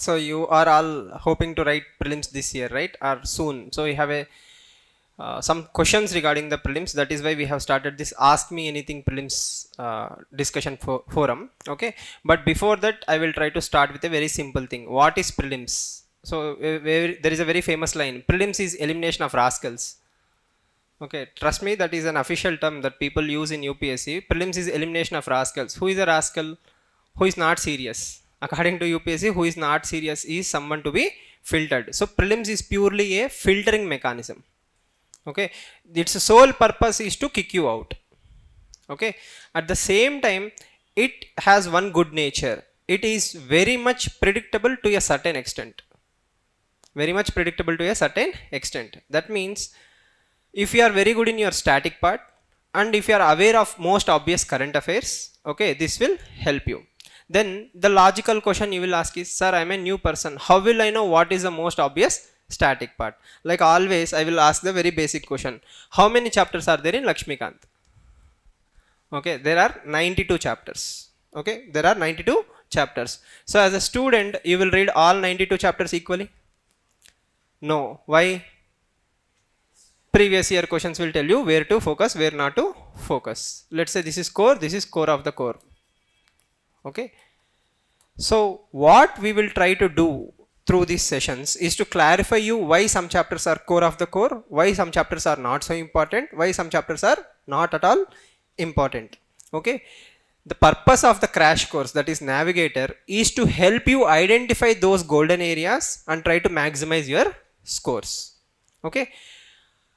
So you are all hoping to write prelims this year, right? Or soon. So we have a some questions regarding the prelims. That is why we have started this Ask Me Anything prelims discussion forum. Okay, but before that, I will try to start with a very simple thing. What is prelims? So there is a very famous line: prelims is elimination of rascals. Okay, trust me, that is an official term that people use in UPSC. Prelims is elimination of rascals. Who is a rascal? Who is not serious? According to UPSC, who is not serious is someone to be filtered. So prelims is purely a filtering mechanism. Okay, its sole purpose is to kick you out. Okay, at the same time, it has one good nature. It is very much predictable to a certain extent. Very much predictable to a certain extent. That means if you are very good in your static part and if you are aware of most obvious current affairs, okay, this will help you. Then the logical question you will ask is, sir, I am a new person, how will I know what is the most obvious static part? Like always, I will ask the very basic question: how many chapters are there in Lakshmikant? Okay, there are 92 chapters. Okay, there are 92 chapters. So as a student, you will read all 92 chapters equally? No. Why? Previous year questions will tell you where to focus, where not to focus. Let's say this is core, this is core of the core. Okay, so what we will try to do through these sessions is to clarify you why some chapters are core of the core, why some chapters are not so important, why some chapters are not at all important. Okay, the purpose of the crash course, that is Navigator, is to help you identify those golden areas and try to maximize your scores. Okay,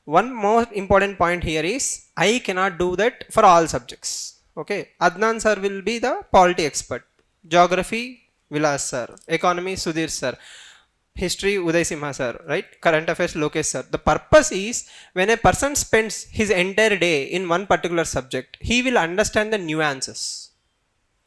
one more important point here is I cannot do that for all subjects. Okay, Adnan sir will be the polity expert, geography Vilas sir, economy Sudhir sir, history Uday Simha sir, right? Current affairs Lokesh sir. The purpose is when a person spends his entire day in one particular subject, he will understand the nuances.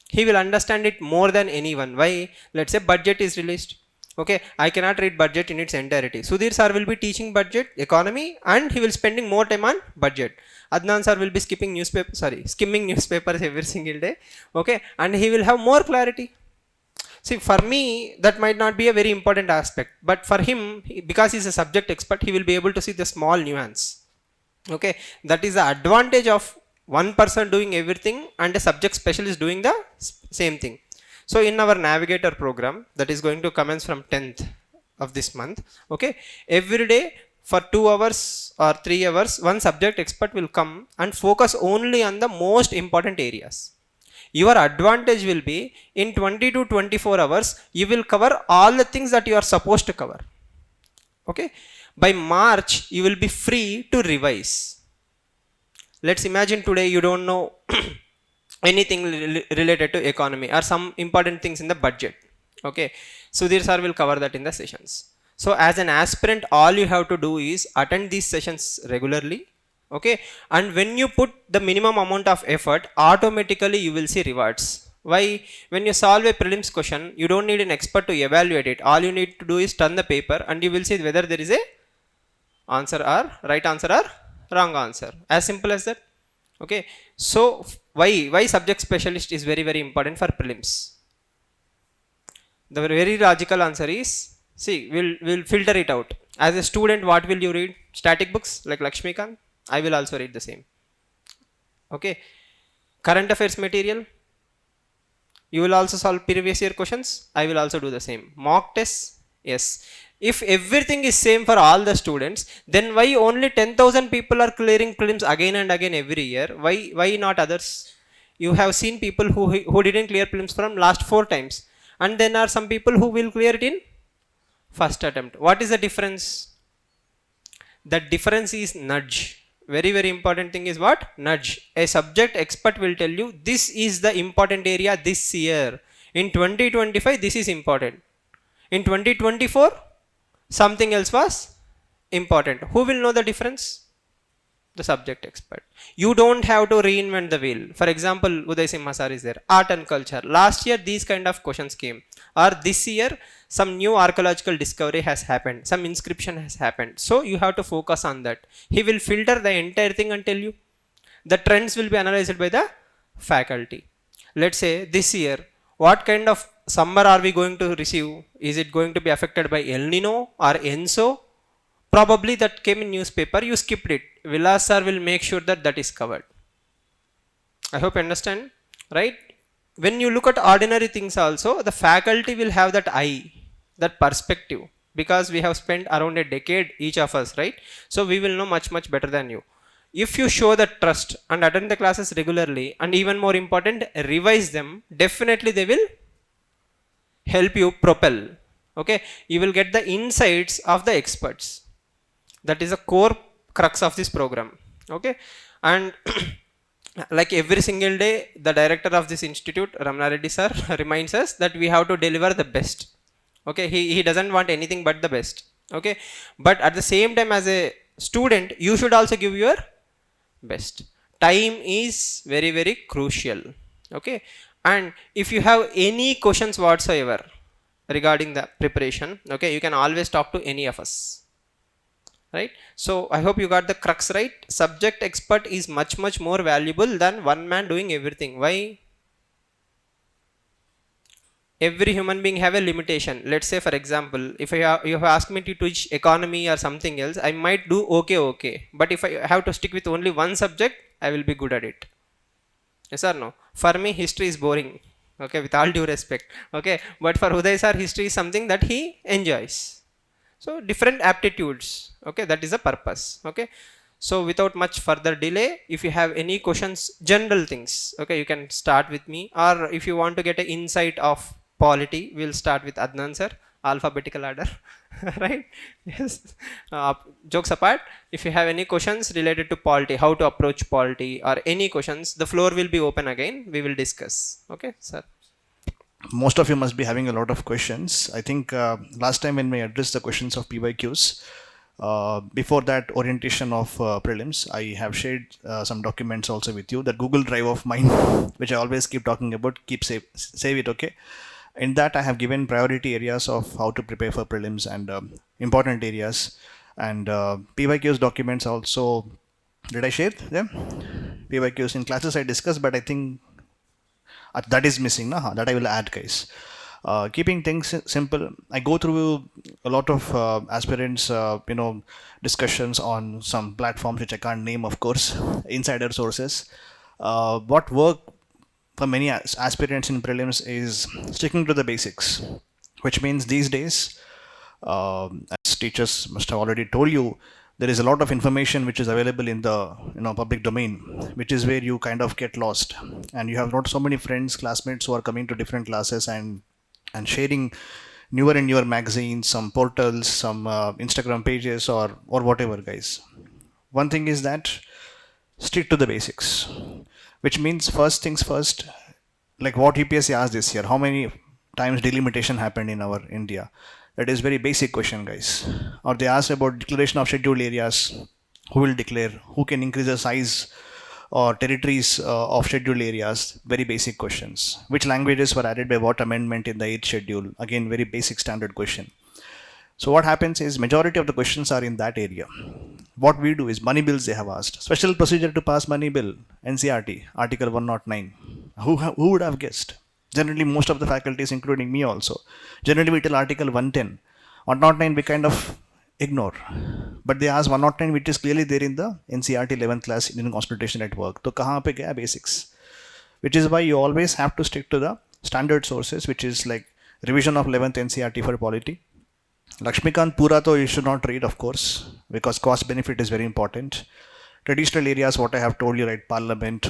He will understand it more than anyone. Why? Let's say budget is released. Okay, I cannot read budget in its entirety. Sudhir sir will be teaching budget, economy, and he will spending more time on budget. Adnan sir will be skimming newspapers every single day. Okay, and he will have more clarity. See, for me, that might not be a very important aspect, but for him, because he's a subject expert, he will be able to see the small nuance. Okay, that is the advantage of one person doing everything and a subject specialist doing the same thing. So in our Navigator program that is going to commence from 10th of this month, okay, every day for 2 hours or 3 hours, one subject expert will come and focus only on the most important areas. Your advantage will be in 20 to 24 hours, you will cover all the things that you are supposed to cover. Okay, by March, you will be free to revise. Let's imagine today you don't know anything related to economy or some important things in the budget. Okay, Sudhir sir will cover that in the sessions. So as an aspirant, all you have to do is attend these sessions regularly. Okay, and when you put the minimum amount of effort, automatically you will see rewards. Why? When you solve a prelims question, you don't need an expert to evaluate it. All you need to do is turn the paper and you will see whether there is a answer or right answer or wrong answer. As simple as that. Okay, so why subject specialist is very important for prelims? The very logical answer is, see, we'll filter it out. As a student, what will you read? Static books like Lakshmikant? I will also read the same. Okay, current affairs material, you will also solve previous year questions. I will also do the same. Mock tests, yes. If everything is same for all the students, then why only 10,000 people are clearing prelims again and again every year? Why not others? You have seen people who didn't clear prelims from last 4 times, and then are some people who will clear it in first attempt. What is the difference? The difference is nudge. Very important thing is what? Nudge. A subject expert will tell you this is the important area this year. In 2025, this is important. In 2024, something else was important. Who will know the difference? The subject expert. You don't have to reinvent the wheel. For example, Uday Simha sir is there. Art and culture. Last year, these kind of questions came. Or this year, some new archaeological discovery has happened. Some inscription has happened. So you have to focus on that. He will filter the entire thing and tell you. The trends will be analyzed by the faculty. Let's say this year, what kind of summer are we going to receive? Is it going to be affected by El Nino or ENSO? Probably that came in newspaper, you skipped it. Vilas sir will make sure that that is covered. I hope you understand, right? When you look at ordinary things also, the faculty will have that eye, that perspective, because we have spent around a decade each of us, right? So we will know much better than you. If you show that trust and attend the classes regularly, and even more important, revise them, definitely they will help you propel. Okay, you will get the insights of the experts. That is a core crux of this program. Okay, and like every single day, the director of this institute, Ramana Reddy sir, reminds us that we have to deliver the best. Okay, he doesn't want anything but the best. Okay, but at the same time, as a student, you should also give your best. Time is very crucial. Okay, and if you have any questions whatsoever regarding the preparation, okay, you can always talk to any of us, right? So I hope you got the crux right. Subject expert is much more valuable than one man doing everything. Why? Every human being have a limitation. Let's say, for example, if you have asked me to teach economy or something else, I might do okay, but if I have to stick with only one subject, I will be good at it. Yes or no? For me, history is boring. Okay, with all due respect. Okay, but for Uday sir, history is something that he enjoys. So different aptitudes. Okay, that is the purpose. Okay, so without much further delay, if you have any questions, general things, okay, you can start with me, or if you want to get an insight of polity, we'll start with Adnan sir, alphabetical order. Right? Yes. Jokes apart, if you have any questions related to polity, how to approach polity, or any questions, the floor will be open again. We will discuss. Okay, sir. Most of you must be having a lot of questions. I think last time when we addressed the questions of PYQs, before that orientation of prelims, I have shared some documents also with you. That Google Drive of mine, which I always keep talking about, save it, okay? In that, I have given priority areas of how to prepare for prelims and important areas. And PYQs documents also, did I share them? PYQs in classes I discussed, but I think that is missing. That I will add, guys. Keeping things simple, I go through a lot of aspirants, discussions on some platforms which I can't name, of course, insider sources. What work for many aspirants in prelims is sticking to the basics, which means these days, as teachers must have already told you, there is a lot of information which is available in the public domain, which is where you kind of get lost, and you have not so many friends, classmates who are coming to different classes and sharing newer and newer magazines, some portals, some Instagram pages, or whatever, guys. One thing is that stick to the basics, which means first things first, like what UPSC asked this year, how many times delimitation happened in our India? That is very basic question, guys. Or they asked about declaration of scheduled areas. Who will declare? Who can increase the size or territories of scheduled areas? Very basic questions. Which languages were added by what amendment in the 8th schedule? Again, very basic standard question. So what happens is majority of the questions are in that area. What we do is money bills they have asked. Special procedure to pass money bill, NCERT, Article 109. Who would have guessed? Generally, most of the faculties, including me also, generally we tell Article 110. 109 we kind of ignore. But they ask 109, which is clearly there in the NCERT 11th class Indian Constitution at Work. So, kahan pe gaya basics? Which is why you always have to stick to the standard sources, which is like revision of 11th NCERT for polity. Lakshmikant Pura to you should not read, of course, because cost benefit is very important. Traditional areas, what I have told you, right? Parliament,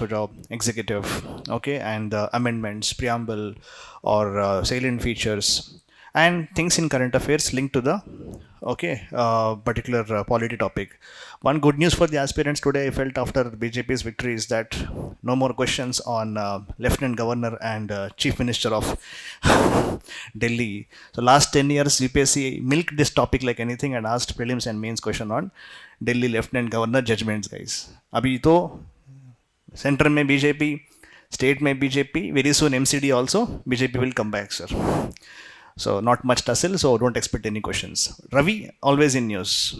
executive, okay, and amendments, preamble, or salient features, and things in current affairs linked to the particular polity topic. One good news for the aspirants today, I felt after BJP's victory, is that no more questions on Lieutenant Governor and Chief Minister of Delhi. So last 10 years, UPSC milked this topic like anything and asked prelims and mains question on Delhi Lieutenant Governor judgments, guys. Abhi to center mein BJP, state mein BJP, very soon MCD also, BJP will come back, sir. So not much tussle, so don't expect any questions. Ravi, always in news.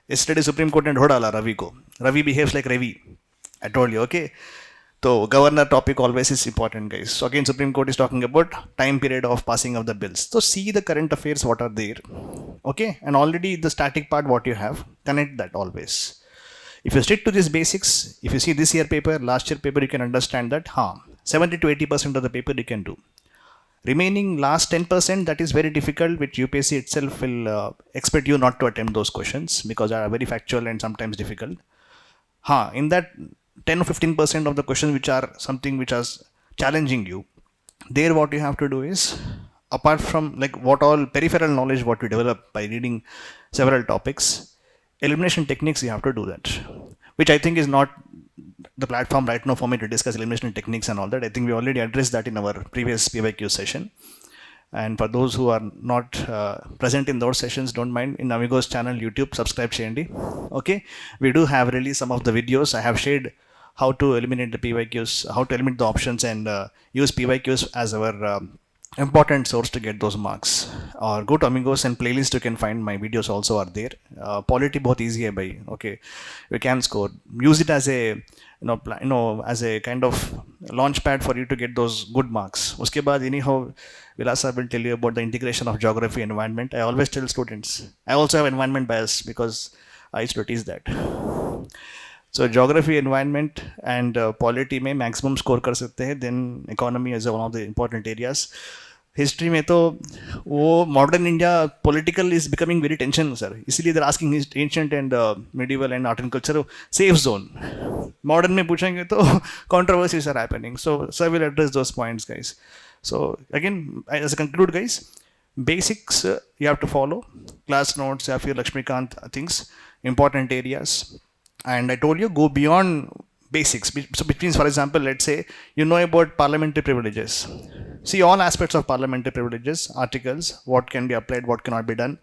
Yesterday Supreme Court ne dhodala Ravi ko. Ravi behaves like Ravi. I told you, okay. So governor topic always is important, guys. So again, Supreme Court is talking about time period of passing of the bills. So see the current affairs, what are there. Okay, and already the static part, what you have, connect that always. If you stick to these basics, if you see this year paper, last year paper, you can understand that 70 to 80% of the paper you can do. Remaining last 10%, that is very difficult, which UPSC itself will expect you not to attempt those questions because they are very factual and sometimes difficult. In that 10 or 15% of the questions which are something which is challenging you, there what you have to do is, apart from like what all peripheral knowledge what you develop by reading several topics, elimination techniques you have to do that, which I think is not the platform right now for me to discuss elimination techniques and all that. I think we already addressed that in our previous PYQ session. And for those who are not present in those sessions, don't mind, in Amigos channel YouTube, subscribe cheyandi. Okay, we do have released some of the videos. I have shared how to eliminate the PYQs, how to eliminate the options, and use PYQs as our important source to get those marks. Or go to Amigos and playlist, you can find my videos also are there. Polity bahut easy hai bhai. Okay, you can score. Use it as a as a kind of launch pad for you to get those good marks. Uske baad anyhow, Vilasa will tell you about the integration of geography and environment. I always tell students, I also have environment bias because I used to teach that. So geography, environment and polity में maximum score कर सकते हैं. Then economy is one of the important areas. History में तो वो modern India political is becoming very tension, sir. इसीलिए they're asking ancient and medieval and art and culture safe zone. Modern में पूछेंगे तो controversies are happening. So sir will address those points, guys. So again, as I conclude, guys, basics you have to follow. Class notes, you have your Lakshmikant things, important areas. And I told you, go beyond basics. So which means, for example, let's say you know about parliamentary privileges. See all aspects of parliamentary privileges, articles, what can be applied, what cannot be done.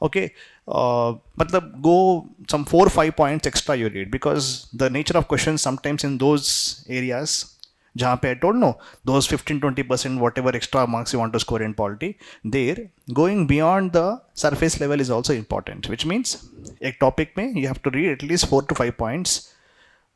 Okay, but go some 4 or 5 points extra you read, because the nature of questions sometimes in those areas, जहाँ पे I told no, those 15-20% whatever extra marks you want to score in polity, there going beyond the surface level is also important, which means a topic में you have to read at least 4 to 5 points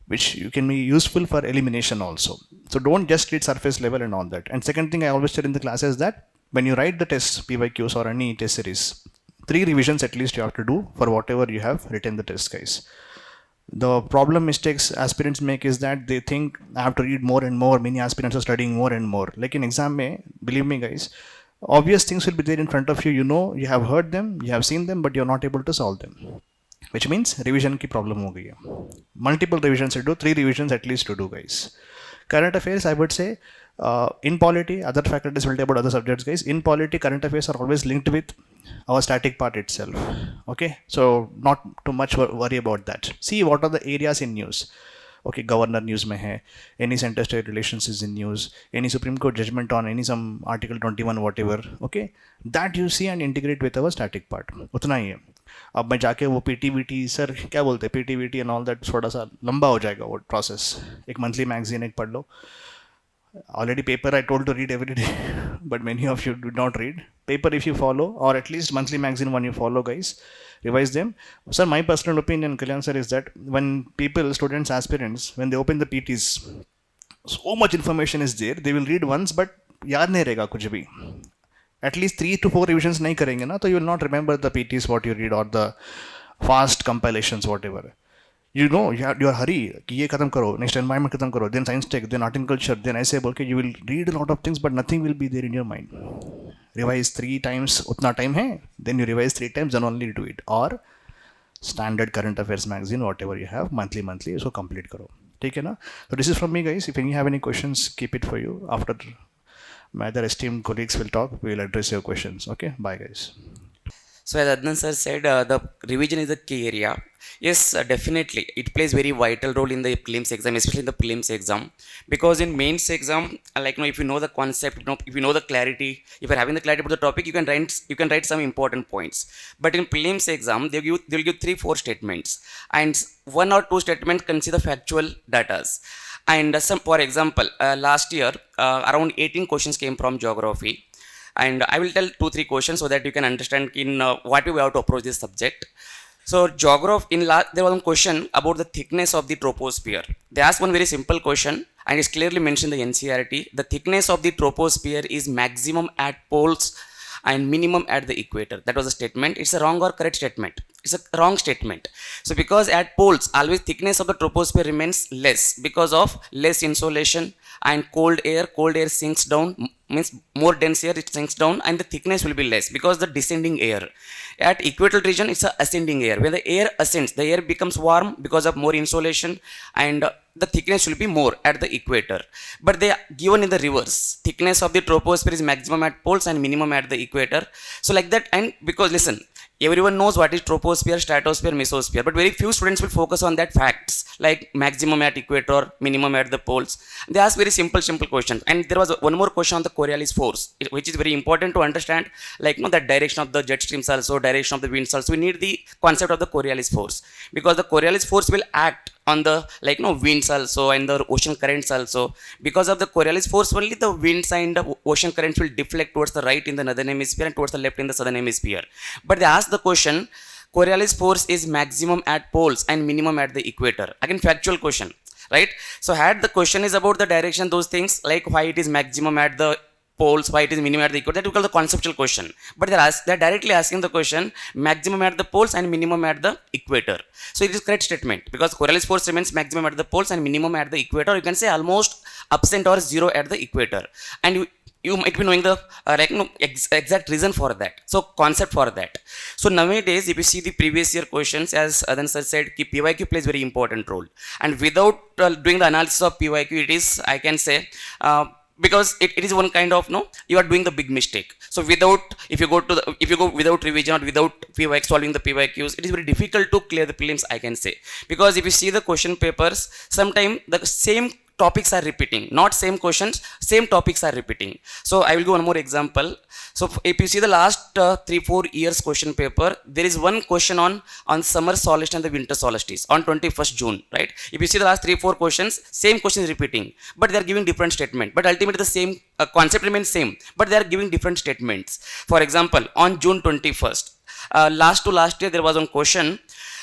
which you can be useful for elimination also. So don't just read surface level and all that. And second thing I always tell in the class is that when you write the tests, PYQs or any test series, 3 revisions at least you have to do for whatever you have written the test, guys. The problem mistakes aspirants make is that they think I have to read more and more. Many aspirants are studying more and more. Like in exam mein, believe me guys, obvious things will be there in front of you. You know, you have heard them, you have seen them, but you're not able to solve them. Which means revision ki problem ho gayi hai. Multiple revisions to do, 3 revisions at least to do, guys. Current affairs, I would say, in polity, other faculties will tell about other subjects, guys. In polity, current affairs are always linked with our static part itself. Okay, so not too much worry about that. See what are the areas in news. Okay, governor news mein hai, any center state relations is in news, any Supreme Court judgment on any some article 21 whatever. Okay, that you see and integrate with our static part. उतना ही है. अब मैं जाके वो पीटीवीटी sir क्या बोलते हैं पीटीवीटी and all that थोड़ा सा लंबा हो जाएगा वो प्रोसेस. एक मंथली मैगजीन एक पढ़ लो. Already paper I told to read every day, but many of you do not read. Paper if you follow, or at least monthly magazine one you follow, guys, revise them. Sir, my personal opinion, Kalyan sir, is that when people, students, aspirants, when they open the PTs, so much information is there, they will read once, but yaad nahi rahega kuch bhi. At least 3 to 4 revisions nahi karenge na, so you will not remember the PTs what you read or the fast compilations whatever. You know, you are hurry कि ये खत्म करो, next environment खत्म करो, then science tech, then art and culture, then ऐसे बोल के you will read a lot of things, but nothing will be there in your mind. Revise 3 times, उतना time है, then you revise 3 times, then only do it. Or standard current affairs magazine, whatever you have, monthly, इसको complete करो. ठीक है ना? So this is from me, guys. If you have any questions, keep it for you. After my other esteemed colleagues will talk, we will address your questions. Okay, bye, guys. So as Adnan sir said, the revision is the key area. Yes, definitely. It plays very vital role in the prelims exam, especially in the prelims exam. Because in mains exam, like if you know the concept, if you know the clarity, if you're having the clarity about the topic, you can write some important points. But in prelims exam, they'll give 3-4 statements, and 1 or 2 statements consider factual datas. And for example, last year around 18 questions came from geography. And I will tell 2-3 questions so that you can understand in what way we have to approach this subject. So geography, there was one question about the thickness of the troposphere. They asked one very simple question. and it's clearly mentioned in the NCERT, the thickness of the troposphere is maximum at poles and minimum at the equator. That was a statement. It's a wrong or correct statement? It's a wrong statement. So because at poles, always thickness of the troposphere remains less because of less insolation and cold air sinks down, means more dense air, it sinks down, and the thickness will be less because the descending air. At equatorial region, it's a ascending air. When the air ascends, the air becomes warm because of more insolation, and the thickness will be more at the equator. But they are given in the reverse. Thickness of the troposphere is maximum at poles and minimum at the equator. So like that, and because listen, everyone knows what is troposphere, stratosphere, mesosphere, but very few students will focus on that facts, like maximum at equator, minimum at the poles. They ask very simple questions. And there was one more question on the Coriolis force, which is very important to understand, like that direction of the jet streams also, direction of the winds also. We need the concept of the Coriolis force, because the Coriolis force will act on the winds also and the ocean currents also. Because of the Coriolis force only, the winds and the ocean currents will deflect towards the right in the northern hemisphere and towards the left in the southern hemisphere. But they ask the question, Coriolis force is maximum at poles and minimum at the equator. Again, factual question, right? So had the question is about the direction, those things, like why it is maximum at the poles, why it is minimum at the equator, that we call the conceptual question. But they're directly asking the question, maximum at the poles and minimum at the equator. So it is correct statement, because Coriolis force remains maximum at the poles and minimum at the equator. You can say almost absent or zero at the equator. And you might be knowing the exact reason for that. So concept for that. So nowadays, if you see the previous year questions, as Adan sir said, PYQ plays very important role. And without doing the analysis of PYQ, it is, I can say, because it is one kind of you are doing the big mistake. So if you go without revision or without PYQ, solving the PYQs, it is very difficult to clear the prelims, I can say. Because if you see the question papers, sometimes the same topics are repeating, not same questions, same topics are repeating. So I will give one more example. So if you see the last 3-4 years question paper, there is one question on summer solstice and the winter solstice on 21st June, right? If you see the last 3-4 questions, same question is repeating, but they are giving different statement. But ultimately the same concept remains same, but they are giving different statements. For example, on June 21st, last year there was one question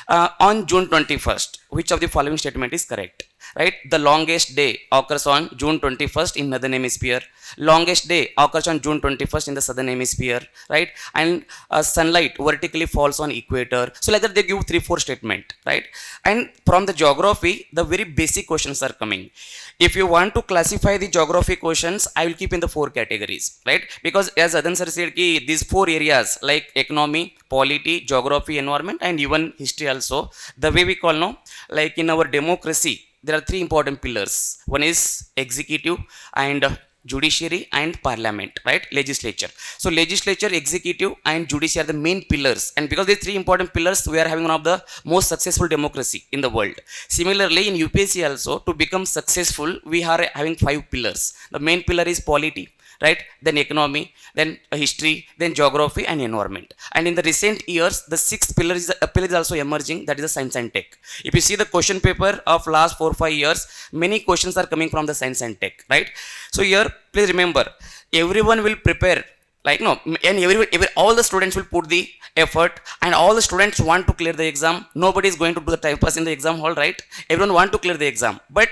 on June 21st. Which of the following statement is correct? Right? The longest day occurs on June 21st in northern hemisphere. Longest day occurs on June 21st in the southern hemisphere. Right? And sunlight vertically falls on equator. So like that they give 3-4 statement. Right? And from the geography, the very basic questions are coming. If you want to classify the geography questions, I will keep in the 4 categories. Right? Because as Adan sir said, these 4 areas like economy, polity, geography, environment, and even history also, the way we call like in our democracy, there are 3 important pillars. One is executive and judiciary and parliament, right? Legislature. So legislature, executive and judiciary are the main pillars. And because these 3 important pillars, we are having one of the most successful democracy in the world. Similarly, in UPSC also, to become successful, we are having 5 pillars. The main pillar is polity, right? Then economy, then history, then geography and environment. And in the recent years, the 6th pillar is also emerging, that is the science and tech. If you see the question paper of last 4-5 years, many questions are coming from the science and tech, right? So here, please remember, everyone will prepare, and all the students will put the effort, and all the students want to clear the exam. Nobody is going to do the time pass in the exam hall, right? Everyone want to clear the exam, but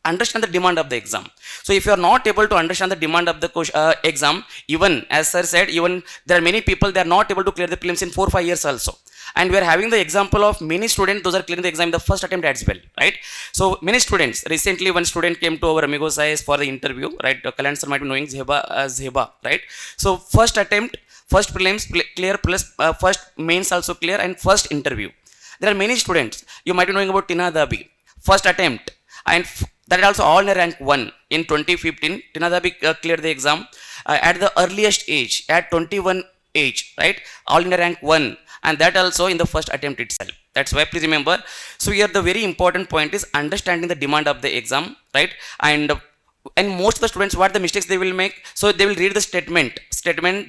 understand the demand of the exam. So if you are not able to understand the demand of the exam, even as sir said, even there are many people, they are not able to clear the prelims in 4-5 years also. And we are having the example of many students, those are clearing the exam in the first attempt as well, right? So many students, recently one student came to our Amigos IAS for the interview, right? Kalyan sir might be knowing Zeba, right? So first attempt, first prelims clear plus first mains also clear and first interview. There are many students, you might be knowing about Tina Dabi, first attempt, and that is also all in rank 1 in 2015. Tina Dabi cleared the exam at the earliest age, at 21 age, right? All in rank 1, and that also in the first attempt itself. That's why please remember. So here the very important point is understanding the demand of the exam, right? And most of the students, what the mistakes they will make? So they will read the statement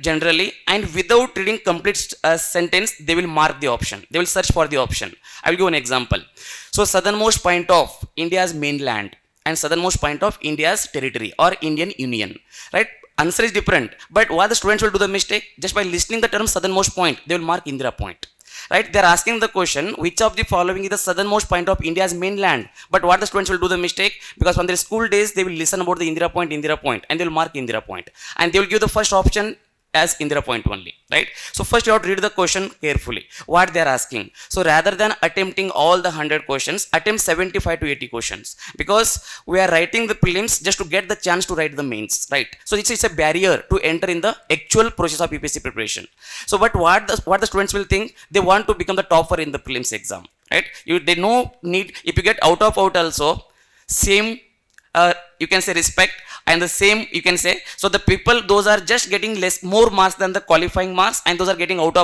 generally, and without reading complete sentence, they will mark the option. They will search for the option. I will give an example. So southernmost point of India's mainland and southernmost point of India's territory or Indian Union, right? Answer is different, but what the students will do the mistake, just by listening the term southernmost point, they will mark Indira point. right? They're asking the question, which of the following is the southernmost point of India's mainland? But what the students will do the mistake, because from their school days, they will listen about the Indira Point, and they will mark Indira Point. And they will give the first option as Indira Point only, right? So first you have to read the question carefully, what they are asking. So rather than attempting all the 100 questions, attempt 75 to 80 questions, because we are writing the prelims just to get the chance to write the mains, right? So it's a barrier to enter in the actual process of UPSC preparation. So but what the students will think, they want to become the topper in the prelims exam, right? They no need, if you get out also, same you can say respect, and the same you can say, so the people, those are just getting more marks than the qualifying marks, and those are getting out.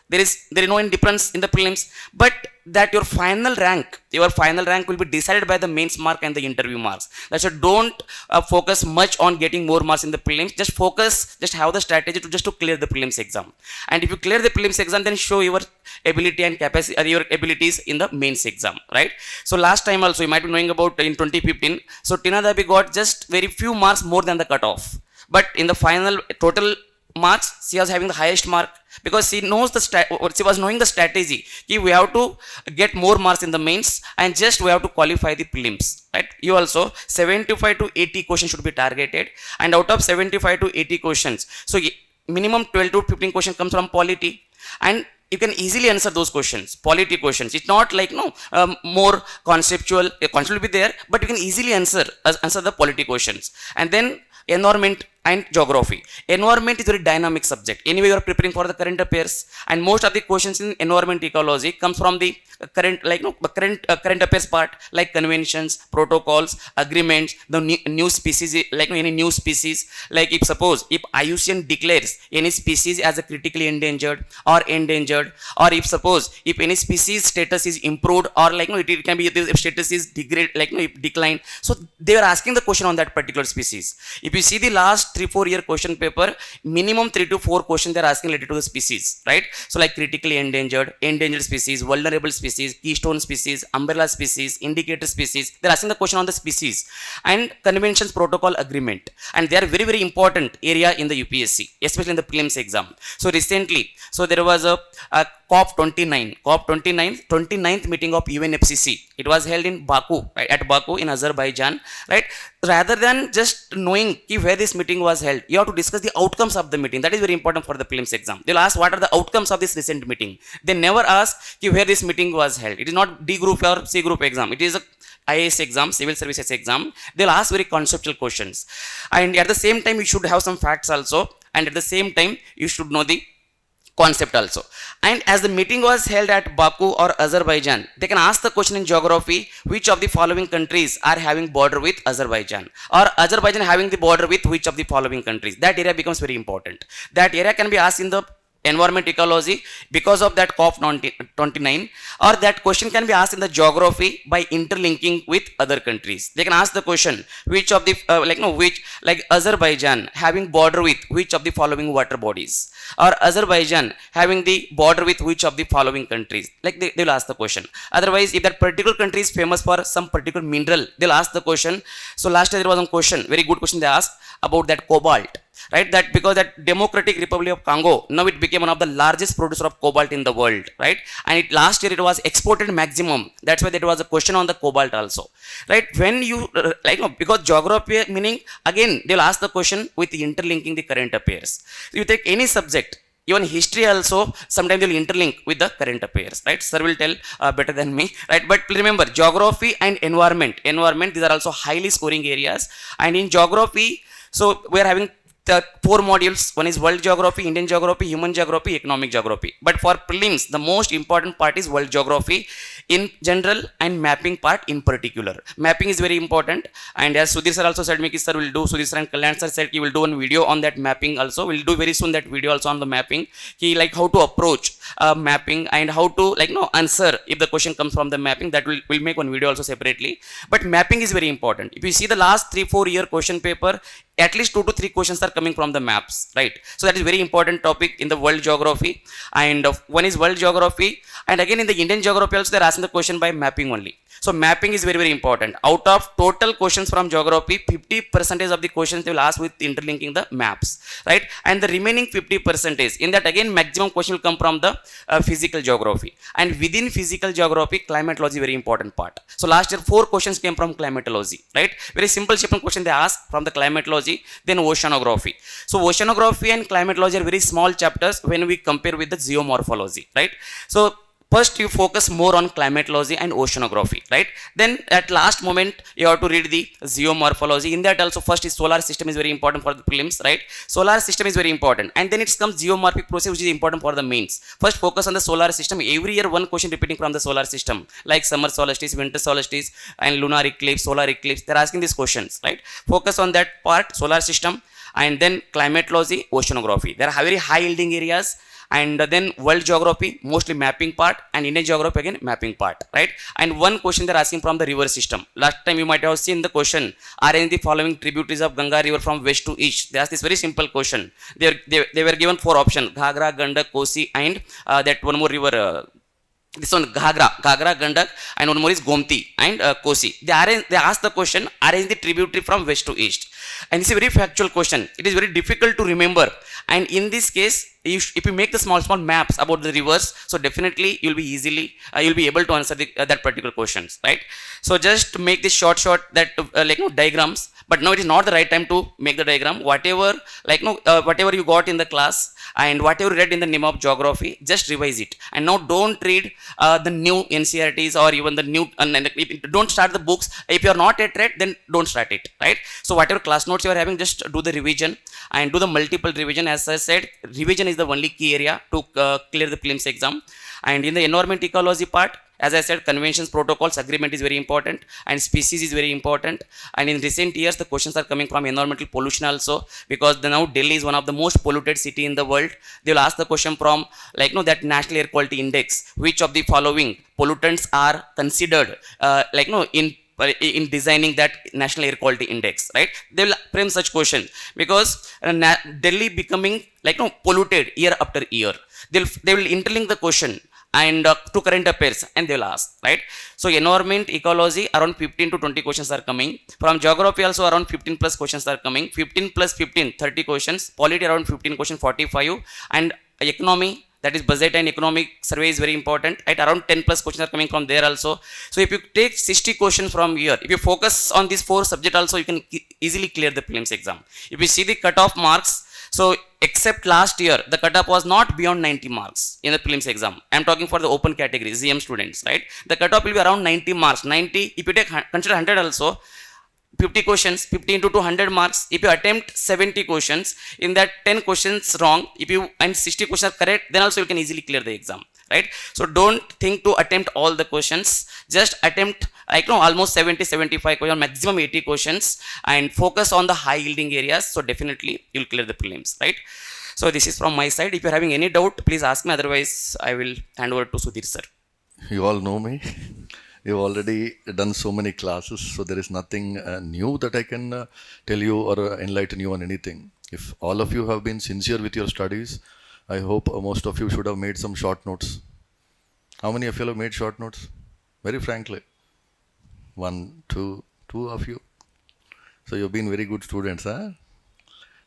There is no difference in the prelims, but that your final rank will be decided by the mains mark and the interview marks. That's why don't focus much on getting more marks in the prelims. Just have the strategy to clear the prelims exam. And if you clear the prelims exam, then show your ability and capacity, your abilities in the mains exam, right? So last time also, you might be knowing about in 2015. So Tina Dabi got just very few marks more than the cutoff, but in the final total marks, she was having the highest mark, because she was knowing the strategy. We have to get more marks in the mains, and just we have to qualify the prelims, right? You also 75 to 80 questions should be targeted, and out of 75 to 80 questions, so minimum 12 to 15 questions comes from polity, and you can easily answer those questions, polity questions. It's not like more conceptual. Concept will be there, but you can easily answer the polity questions. And then environment and geography. Environment is a very dynamic subject. Anyway, you are preparing for the current affairs, and most of the questions in environment ecology comes from the current affairs part, like conventions, protocols, agreements, the new species, any new species. Like if IUCN declares any species as a critically endangered or endangered, or if any species status is improved, or it can be if status is declined. So they are asking the question on that particular species. If you see the last 3-4 year question paper, minimum 3 to 4 questions they are asking related to the species, right? So like critically endangered species, vulnerable species, keystone species, umbrella species, indicator species. They are asking the question on the species, and conventions, protocol, agreement, and they are very, very important area in the UPSC, especially in the prelims exam. So recently, there was a COP29, 29th meeting of UNFCCC. It was held in Baku, right, at Baku in Azerbaijan, right? Rather than just knowing where this meeting was held, you have to discuss the outcomes of the meeting. That is very important for the prelims exam. They'll ask what are the outcomes of this recent meeting. They never ask where this meeting was held. It is not D group or C group exam. It is a IAS exam, civil services exam. They'll ask very conceptual questions, and at the same time you should have some facts also, and at the same time you should know the concept also. And as the meeting was held at Baku or Azerbaijan, they can ask the question in geography, which of the following countries are having border with Azerbaijan, or Azerbaijan having the border with which of the following countries. That area becomes very important. That area can be asked in the environment ecology because of that COP29, or that question can be asked in the geography by interlinking with other countries. They can ask the question, which of the Azerbaijan having border with which of the following water bodies, or Azerbaijan having the border with which of the following countries. They will ask the question. Otherwise, if that particular country is famous for some particular mineral, they'll ask the question. So last year there was one question, very good question they asked about that cobalt, right? That because that Democratic Republic of Congo, now it became one of the largest producer of cobalt in the world, right? And last year it was exported maximum. That's why there was a question on the cobalt also, right? When you because geography meaning, again they'll ask the question with interlinking the current affairs. You take any subject, even history also, sometimes they'll interlink with the current affairs, right? Sir will tell better than me, right? But remember, geography and environment, these are also highly scoring areas. And in geography, so we are having the 4 modules. One is world geography, Indian geography, human geography, economic geography. But for prelims, the most important part is world geography in general and mapping part in particular. Mapping is very important. And as Sudhir sir also said, Miki sir will do, Sudhir sir and Kalyan sir said he will do one video on that mapping also. We'll do very soon that video also on the mapping. How to approach mapping, and how to answer if the question comes from the mapping. That we'll make one video also separately. But mapping is very important. If you see the last 3-4 year question paper, at least 2 to 3 questions are are coming from the maps, right? So that is very important topic in the world geography. And one is world geography, and again in the Indian geography also they are asking the question by mapping only. So mapping is very, very important. Out of total questions from geography, 50% of the questions they will ask with interlinking the maps, right? And the remaining 50% in that again maximum question will come from the physical geography. And within physical geography, climatology very important part. So last year 4 questions came from climatology, right? Very simple simple question they asked from the climatology. Then oceanography. So oceanography and climatology are very small chapters when we compare with the geomorphology, right? So first you focus more on climatology and oceanography, right? Then at last moment you have to read the geomorphology. In that also first is solar system is very important for the prelims, right? Solar system is very important, and then it comes geomorphic process, which is important for the mains. First focus on the solar system. Every year one question repeating from the solar system, like summer solstice, winter solstice, and lunar eclipse, solar eclipse. They're asking these questions, right? Focus on that part, solar system. And then climatology, oceanography, there are very high yielding areas. And then world geography, mostly mapping part, and Indian geography again mapping part, right? And one question they're asking from the river system. Last time you might have seen the question, arrange the following tributaries of Ganga river from west to east. They asked this very simple question. They were given 4 options: Ghagra, Gandak, Kosi, and that one more river, this one Ghagra, Gandak, and one more is Gomti and Kosi. They asked the question, arrange the tributary from west to east. And it's a very factual question. It is very difficult to remember. And in this case, if you make the small maps about the rivers, so definitely you'll be you'll be able to answer that particular questions, right? So just make this short that diagrams. But now it is not the right time to make the diagram. Whatever you got in the class and whatever you read in the name of geography, just revise it. And now don't read the new NCERTs or even the new. Don't start the books. If you are not yet read, then don't start it, right? So whatever class notes you are having, just do the revision and do the multiple revision. As I said, revision is the only key area to clear the prelims exam. And in the environment ecology part, as I said, conventions, protocols, agreement is very important, and species is very important. And in recent years, the questions are coming from environmental pollution also, because now Delhi is one of the most polluted city in the world. They will ask the question from that National Air Quality Index, which of the following pollutants are considered in designing that National Air Quality Index, right? They will frame such questions because Delhi becoming polluted year after year. They will interlink the question and to current affairs, and they will ask, right? So environment, ecology, around 15 to 20 questions are coming. From geography also around 15 plus questions are coming. 15 plus 15, 30 questions. Polity around 15 questions, 45. And economy, that is budget and economic survey is very important, right? Around 10 plus questions are coming from there also. So if you take 60 questions from here, if you focus on these 4 subjects also, you can easily clear the prelims exam. If you see the cutoff marks, so except last year, the cutoff was not beyond 90 marks in the prelims exam. I am talking for the open category, ZM students, right? The cutoff will be around 90 marks. 90, if you consider 100 also, 50 questions, 50 into 200 marks. If you attempt 70 questions, in that 10 questions wrong, and 60 questions are correct, then also you can easily clear the exam, right? So don't think to attempt all the questions. Just attempt almost 70, 75 questions, maximum 80 questions, and focus on the high yielding areas. So definitely you'll clear the prelims, right? So this is from my side. If you're having any doubt, please ask me. Otherwise, I will hand over to Sudhir sir. You all know me. You've already done so many classes, so there is nothing new that I can tell you or enlighten you on anything. If all of you have been sincere with your studies, I hope most of you should have made some short notes. How many of you have made short notes? Very frankly. 1, 2 of you. So you've been very good students, huh?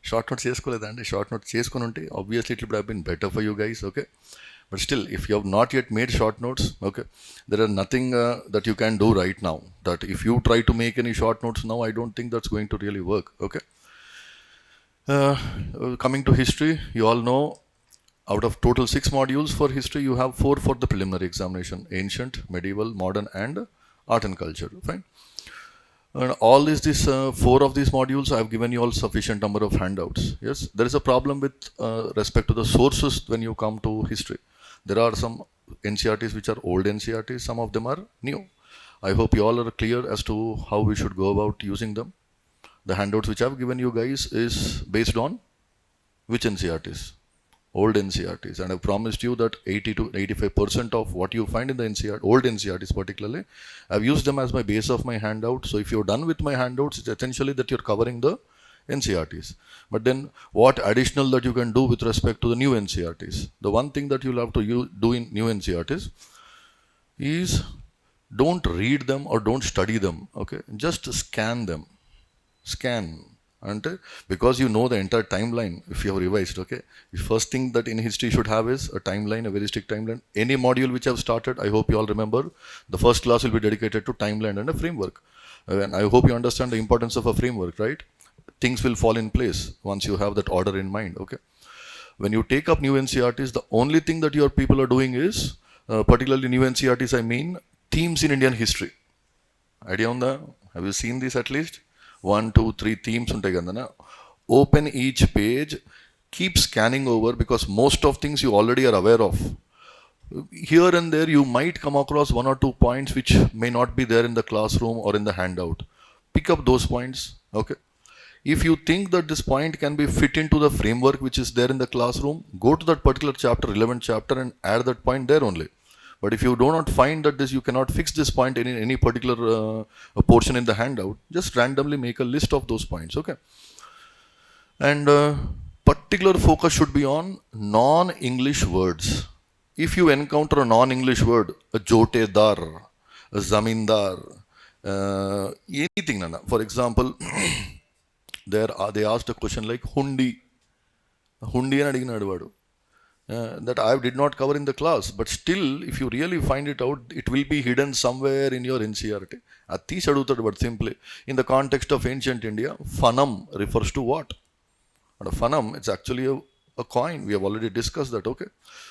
Short notes cheskoledandi. Short notes cheskonunte obviously it would have been better for you guys, okay? But still, if you have not yet made short notes, okay, there are nothing that you can do right now. That if you try to make any short notes now, I don't think that's going to really work, okay? Coming to history, you all know, out of total 6 modules for history, you have 4 for the preliminary examination: ancient, medieval, modern, and art and culture, fine? And all these 4 of these modules, I have given you all sufficient number of handouts. Yes, there is a problem with respect to the sources when you come to history. There are some NCERTs which are old NCERTs, some of them are new. I hope you all are clear as to how we should go about using them. The handouts which I have given you guys is based on which NCERTs? Old NCERTs. And I promised you that 80 to 85% of what you find in the NCERT, old NCERTs particularly, I've used them as my base of my handout. So if you're done with my handouts, it's essentially that you're covering the NCERTs. But then what additional that you can do with respect to the new NCERTs? The one thing that you'll have to do in new NCERTs is don't read them or don't study them, okay? Just scan them. Scan. And because you know the entire timeline, if you have revised, okay? The first thing that in history should have is a timeline, a very strict timeline. Any module which I've started, I hope you all remember, the first class will be dedicated to timeline and a framework. And I hope you understand the importance of a framework, right? Things will fall in place once you have that order in mind, okay? When you take up new NCERTs, the only thing that your people are doing is, particularly new NCERTs, I mean, themes in Indian history. Idea on that? Have you seen this at least? 1, 2, 3 themes untai kadana. Open each page, keep scanning over, because most of things you already are aware of. Here and there you might come across 1 or 2 points which may not be there in the classroom or in the handout. Pick up those points, okay? If you think that this point can be fit into the framework which is there in the classroom, go to that particular chapter, relevant chapter, and add that point there only. But if you do not find that you cannot fix this point in any particular portion in the handout, just randomly make a list of those points, okay? And particular focus should be on non-English words. If you encounter a non-English word, a jotedar, a zamindar, anything, for example, they asked a question like hundi. Hundi and adiginadu. That I did not cover in the class, but still, if you really find it out, it will be hidden somewhere in your NCERT. Ati adutadu, but simply, in the context of ancient India, fanam refers to what? And a fanam, it's actually a coin. We have already discussed that, okay?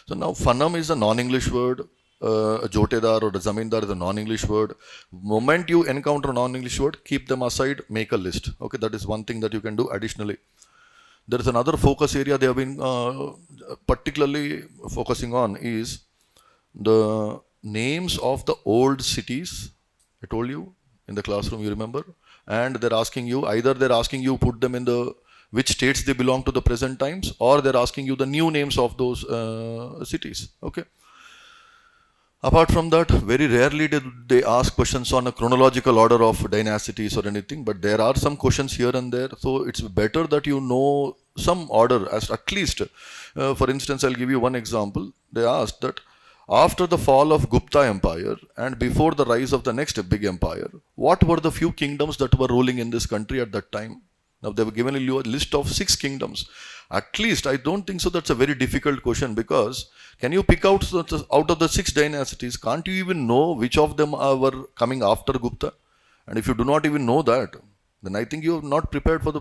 So now fanam is a non-English word. A jotedar or a zamindar is a non-English word. Moment you encounter a non-English word, keep them aside, make a list. Okay, that is one thing that you can do additionally. There is another focus area they have been particularly focusing on is the names of the old cities. I told you in the classroom, you remember? And they're asking you, either they're asking you put them in the which states they belong to the present times, or they're asking you the new names of those cities. Okay. Apart from that, very rarely did they ask questions on a chronological order of dynasties or anything, but there are some questions here and there. So it's better that you know some order, as at least. For instance, I'll give you one example. They asked that after the fall of Gupta Empire and before the rise of the next big empire, what were the few kingdoms that were ruling in this country at that time? Now they've given you a list of 6 kingdoms. At least I don't think so that's a very difficult question, because can you pick out of the 6 dynasties, can't you even know which of them were coming after Gupta? And if you do not even know that, then I think you're not prepared for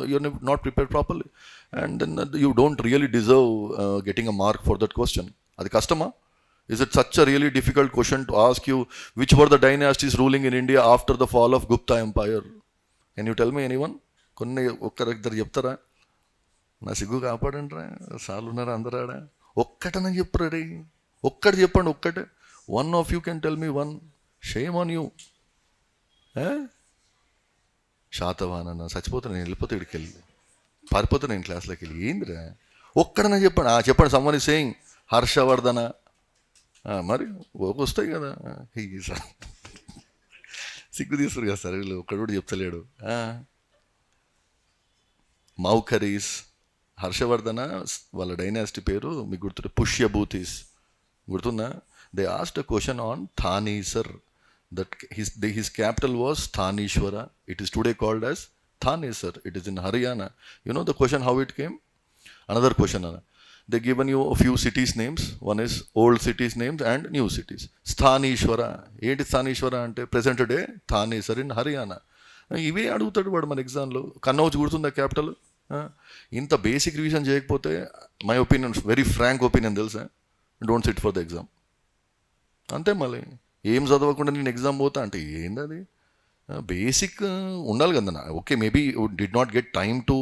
you're not prepared properly. And then you don't really deserve getting a mark for that question. Adi kastama? Is it such a really difficult question to ask you which were the dynasties ruling in India after the fall of Gupta Empire? Can you tell me anyone? కొన్ని ఒక్కరిద్దరు చెప్తారా? నా సిగ్గు కాపాడండి రా, సార్లు ఉన్నారా అందరాడా? ఒక్కటనని చెప్పురాడే, ఒక్కటి చెప్పండి, ఒక్కటే. One of you can tell me one. Shame on you. శాతవానన్నా చచ్చిపోతా, నేను వెళ్ళిపోతే ఇక్కడికి వెళ్ళి పారిపోతా నేను క్లాస్లోకి వెళ్ళి. ఏందిరా ఒక్కడన్నా చెప్పండి. చెప్పండి. Someone is saying Harshavardhana. మరి వస్తాయి కదా. సిగ్గు తీస్తారు కదా సార్ వీళ్ళు, ఒక్కడు కూడా చెప్తలేడు. మౌఖరీస్, హర్షవర్ధన వాళ్ళ డైనాసిటీ పేరు మీకు గుర్తుంటే పుష్యభూతిస్, గుర్తుందా? They asked a question on Thanesar, that his capital was Thaneshwara. It is today called as Thanesar. It is in Haryana. You know the question how it came? Another question. They given you a few cities names. One is old cities names and new cities. Thaneshwara. What is Thaneshwara ante? Present day Thanesar in Haryana. ఇవే అడుగుతాడు వాడు మన ఎగ్జామ్లో. కన్నౌజ్ గుర్తుందా capital? ఇంత basic revision చేయకపోతే, my opinion, very frank opinion తెలుసా, don't sit for the exam. అంతే. మళ్ళీ ఏం చదవకుండా నేను ఎగ్జామ్ పోతా అంటే ఏంది అది? బేసిక్ ఉండాలి కదా. Okay, maybe did not get time to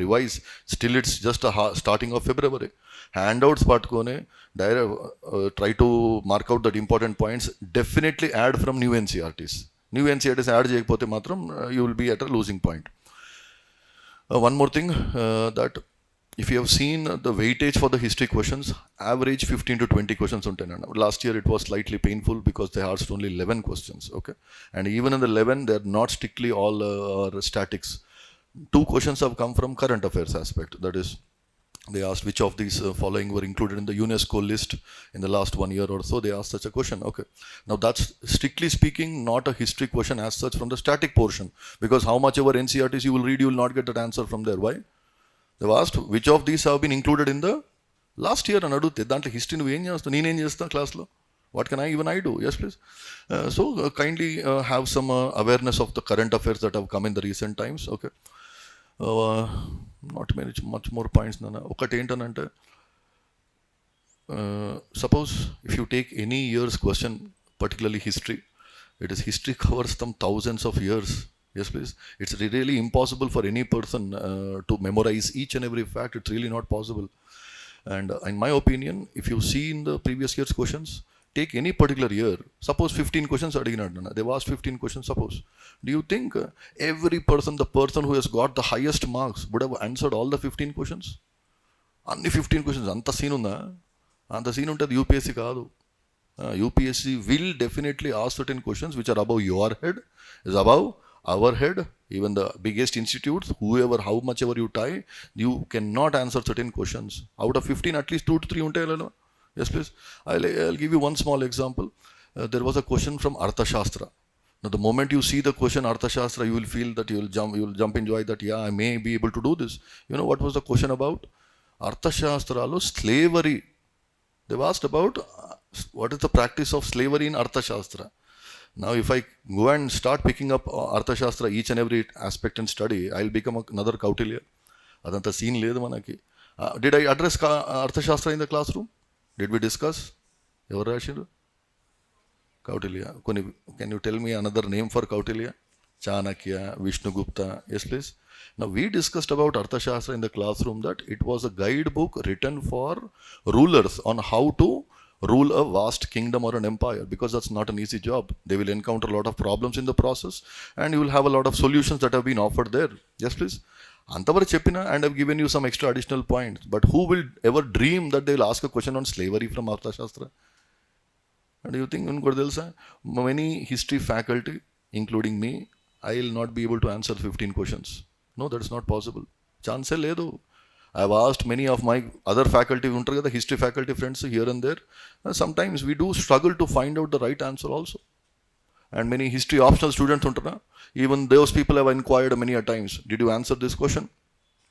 revise, still it's just starting of February. Handouts పట్టుకొని try to mark out that important points. Definitely add from new NCERTs. New NCERTs add చేయకపోతే మాత్రం you will be at a losing point. One more thing, that if you have seen the weightage for the history questions, average 15 to 20 questions untayi. Last year it was slightly painful because they asked only 11 questions, okay? And even in the 11, they are not strictly all statics. 2 questions have come from current affairs aspect. That is, they asked which of these following were included in the UNESCO list in the last 1 year or so. They asked such a question. Okay. Now that's strictly speaking not a history question as such from the static portion, because how much ever NCERTs you will read, you will not get that answer from there. Why? They've asked which of these have been included in the last year and adutte dantlo history nu em chestha neen em chestha class lo, what can I do? Yes, please. So kindly have some awareness of the current affairs that have come in the recent times. Okay. Not much more points. ఒకటి ఏంటనంటే, suppose if you take any year's question, particularly history, it is history covers some thousands of years. Yes, please. It's really impossible for any person to memorize each and every fact. It's really not possible. And in my opinion, if you see in the previous year's questions, take any particular year, suppose 15 questions adiginadu, they've asked 15 questions, suppose. Do you think every person, the person who has got the highest marks would have answered all the 15 questions? Only 15 questions, anta scene unda? Anta scene untadi UPSC kaadu. UPSC will definitely ask certain questions which are above your head, is above our head, even the biggest institutes, whoever, how much ever you tie, you cannot answer certain questions. Out of 15, at least 2 to 3 untayi. Yes, please. I'll give you one small example. There was a question from Arthashastra. Now, the moment you see the question Arthashastra, you will feel that you will jump in joy that, yeah, I may be able to do this. You know what was the question about? Arthashastra lo slavery. They've asked about what is the practice of slavery in Arthashastra. Now, if I go and start picking up Arthashastra, each and every aspect and study, I'll become another Kautilya. Adanta scene ledu manaki. Did I address Arthashastra in the classroom? Did we discuss? Evaru rashiru? Kautilya. Can you tell me another name for Kautilya? Chanakya, Vishnugupta. Yes, please. Now, we discussed about Arthashastra in the classroom that it was a guidebook written for rulers on how to rule a vast kingdom or an empire, because that's not an easy job. They will encounter a lot of problems in the process, and you will have a lot of solutions that have been offered there. Yes, please. Antavaru cheppina, and I've given you some extra additional points. But who will ever dream that they will ask a question on slavery from Arthashastra? And do you think many history faculty, including me, I will not be able to answer 15 questions? No, that is not possible. Chance ledu. I've asked many of my other faculty, the history faculty friends here and there. Sometimes we do struggle to find out the right answer also. And many history optional students, even those people have inquired many a times, did you answer this question?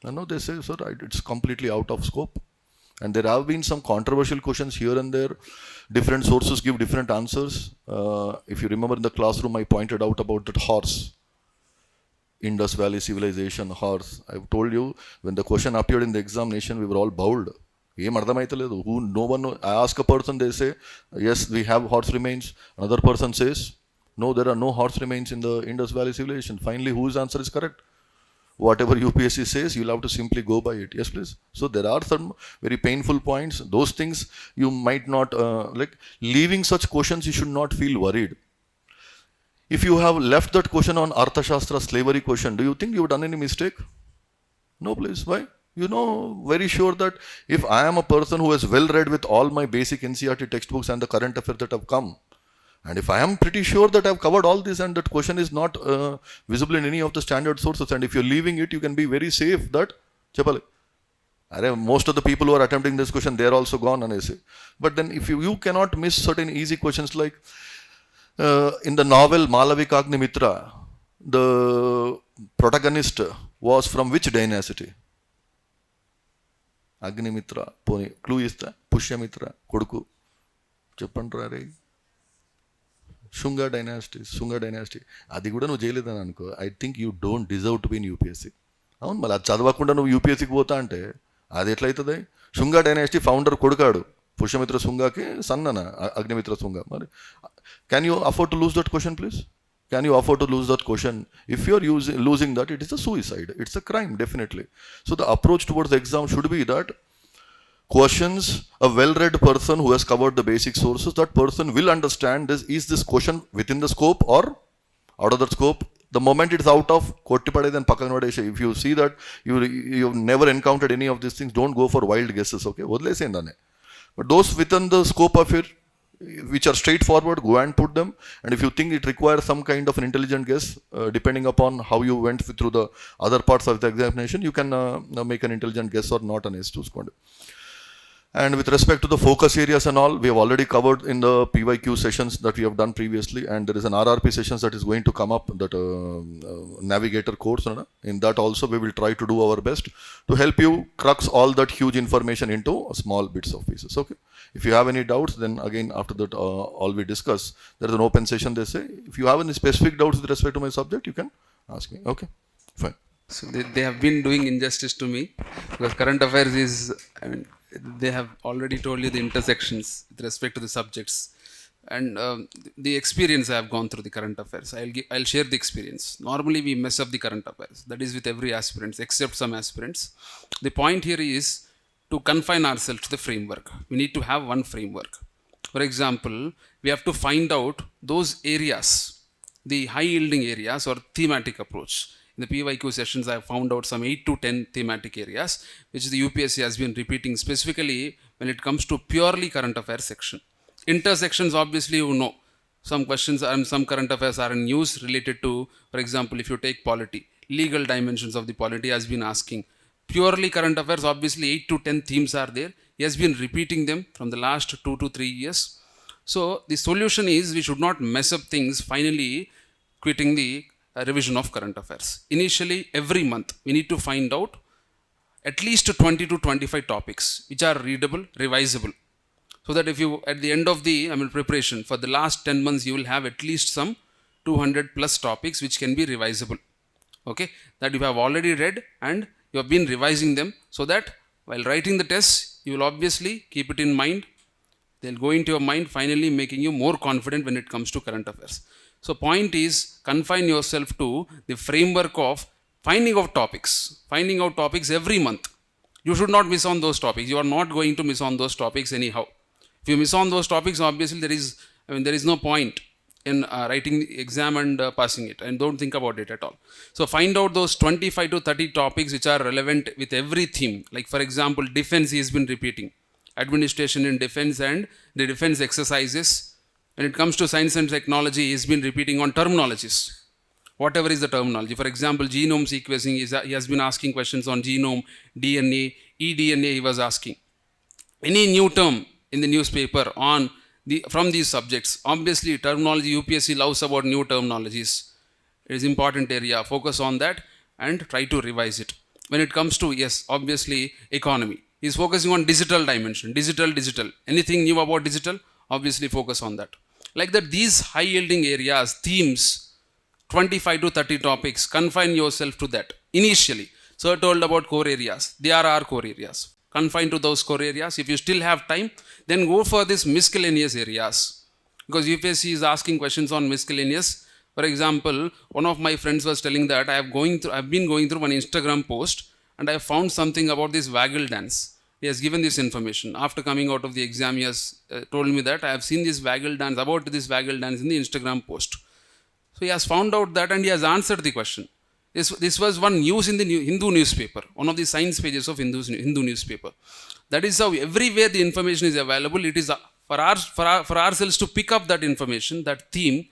No, they say, sir, it's completely out of scope. And there have been some controversial questions here and there. Different sources give different answers. If you remember in the classroom, I pointed out about that horse. Indus Valley civilization, horse. I've told you, when the question appeared in the examination, we were all bowled. No one, I ask a person, they say, yes, we have horse remains. Another person says, no, there are no horse remains in the Indus Valley civilization. Finally, whose answer is correct? Whatever UPSC says, you'll have to simply go by it. Yes, please. So there are some very painful points. Those things you might not, leaving such questions, you should not feel worried. If you have left that question on Arthashastra slavery question, do you think you've done any mistake? No, please. Why? You know very sure that if I am a person who is well read with all my basic NCERT textbooks and the current affairs that have come, and if I am pretty sure that I have covered all this and that question is not visible in any of the standard sources, and if you're leaving it, you can be very safe that, most of the people who are attempting this question, they are also gone, and I say. But then if you cannot miss certain easy questions like, in the novel Malavika Agnimitra, the protagonist was from which dynasty? Agnimitra. Poni clue ista. Pushyamitra. Koduku. Cheppandra re. Shunga dynasty. Adi kuda nu jeyledani anuko. I think you don't deserve to be in UPSC. Avunu mala chadavakunda nu UPSC ki pota ante adi etla aitadi? Shunga dynasty founder kodukadu. Pushyamitra Shungaki sannana Agnimitra Shunga. Can you afford to lose that question, please? Can you afford to lose that question? If you are losing that, it is a suicide. It's a crime, definitely. So the approach towards the exam should be that questions, a well-read person who has covered the basic sources, that person will understand this. Is this question within the scope or out of the scope? The moment it's out of Kottipade, then Pakanvadesha. If you see that you've never encountered any of these things, don't go for wild guesses, okay? But those within the scope of it, which are straightforward, go and put them. And if you think it requires some kind of an intelligent guess, depending upon how you went through the other parts of the examination, you can make an intelligent guess or not an S2 squad. And with respect to the focus areas and all, we have already covered in the PYQ sessions that we have done previously, and there is an RRP sessions that is going to come up, that Navigator course. In that also we will try to do our best to help you crux all that huge information into small bits of pieces. Okay. If you have any doubts, then again after that all we discuss, there is an open session, they say. If you have any specific doubts with respect to my subject, you can ask me. Okay, fine. So they have been doing injustice to me, because current affairs is, I mean, they have already told you the intersections with respect to the subjects, and the experience I have gone through the current affairs. I'll share the experience. Normally we mess up the current affairs. That is with every aspirant except some aspirants. The point here is to confine ourselves to the framework. We need to have one framework. For example, we have to find out those areas, the high yielding areas or thematic approach. In the PYQ sessions, I have found out some 8 to 10 thematic areas, which the UPSC has been repeating, specifically when it comes to purely current affairs section. Intersections, obviously, you know, some questions and some current affairs are in news related to, for example, if you take polity, legal dimensions of the polity has been asking. Purely current affairs, obviously 8 to 10 themes are there. He has been repeating them from the last 2 to 3 years. So the solution is we should not mess up things, finally quitting the revision of current affairs. Initially, every month, we need to find out at least 20 to 25 topics which are readable, revisable. So that if you, at the end of the preparation, for the last 10 months, you will have at least some 200 plus topics which can be revisable. Okay, that you have already read and you have been revising them, so that while writing the test, you will obviously keep it in mind. They'll go into your mind, finally making you more confident when it comes to current affairs. So point is, confine yourself to the framework of finding out topics every month. You should not miss on those topics. You are not going to miss on those topics anyhow. If you miss on those topics, obviously there is no point in writing the exam and passing it, and don't think about it at all. So find out those 25 to 30 topics which are relevant with every theme. Like for example, defense he has been repeating, administration in defense and the defense exercises. When it comes to science and technology, he has been repeating on terminologies. Whatever is the terminology. For example, genome sequencing, he has been asking questions on genome, DNA, eDNA he was asking. Any new term in the newspaper from these subjects. Obviously, terminology, UPSC loves about new terminologies. It is important area. Focus on that and try to revise it. When it comes to, yes, obviously, economy. He is focusing on digital dimension. Digital. Anything new about digital? Obviously, focus on that. Like that, these high yielding areas, themes, 25 to 30 topics, confine yourself to that initially. So I told about core areas. They are our core areas. Confine to those core areas. If you still have time, then go for this miscellaneous areas. Because UPSC is asking questions on miscellaneous. For example, one of my friends was telling that I've been going through one Instagram post and I found something about this waggle dance. He has given this information. After coming out of the exam, he has told me that I have seen this waggle dance, about this waggle dance in the Instagram post. So he has found out that and he has answered the question. This was one news in the Hindu newspaper, one of the science pages of Hindu newspaper. That is how everywhere the information is available. It is for ourselves to pick up that information, that theme.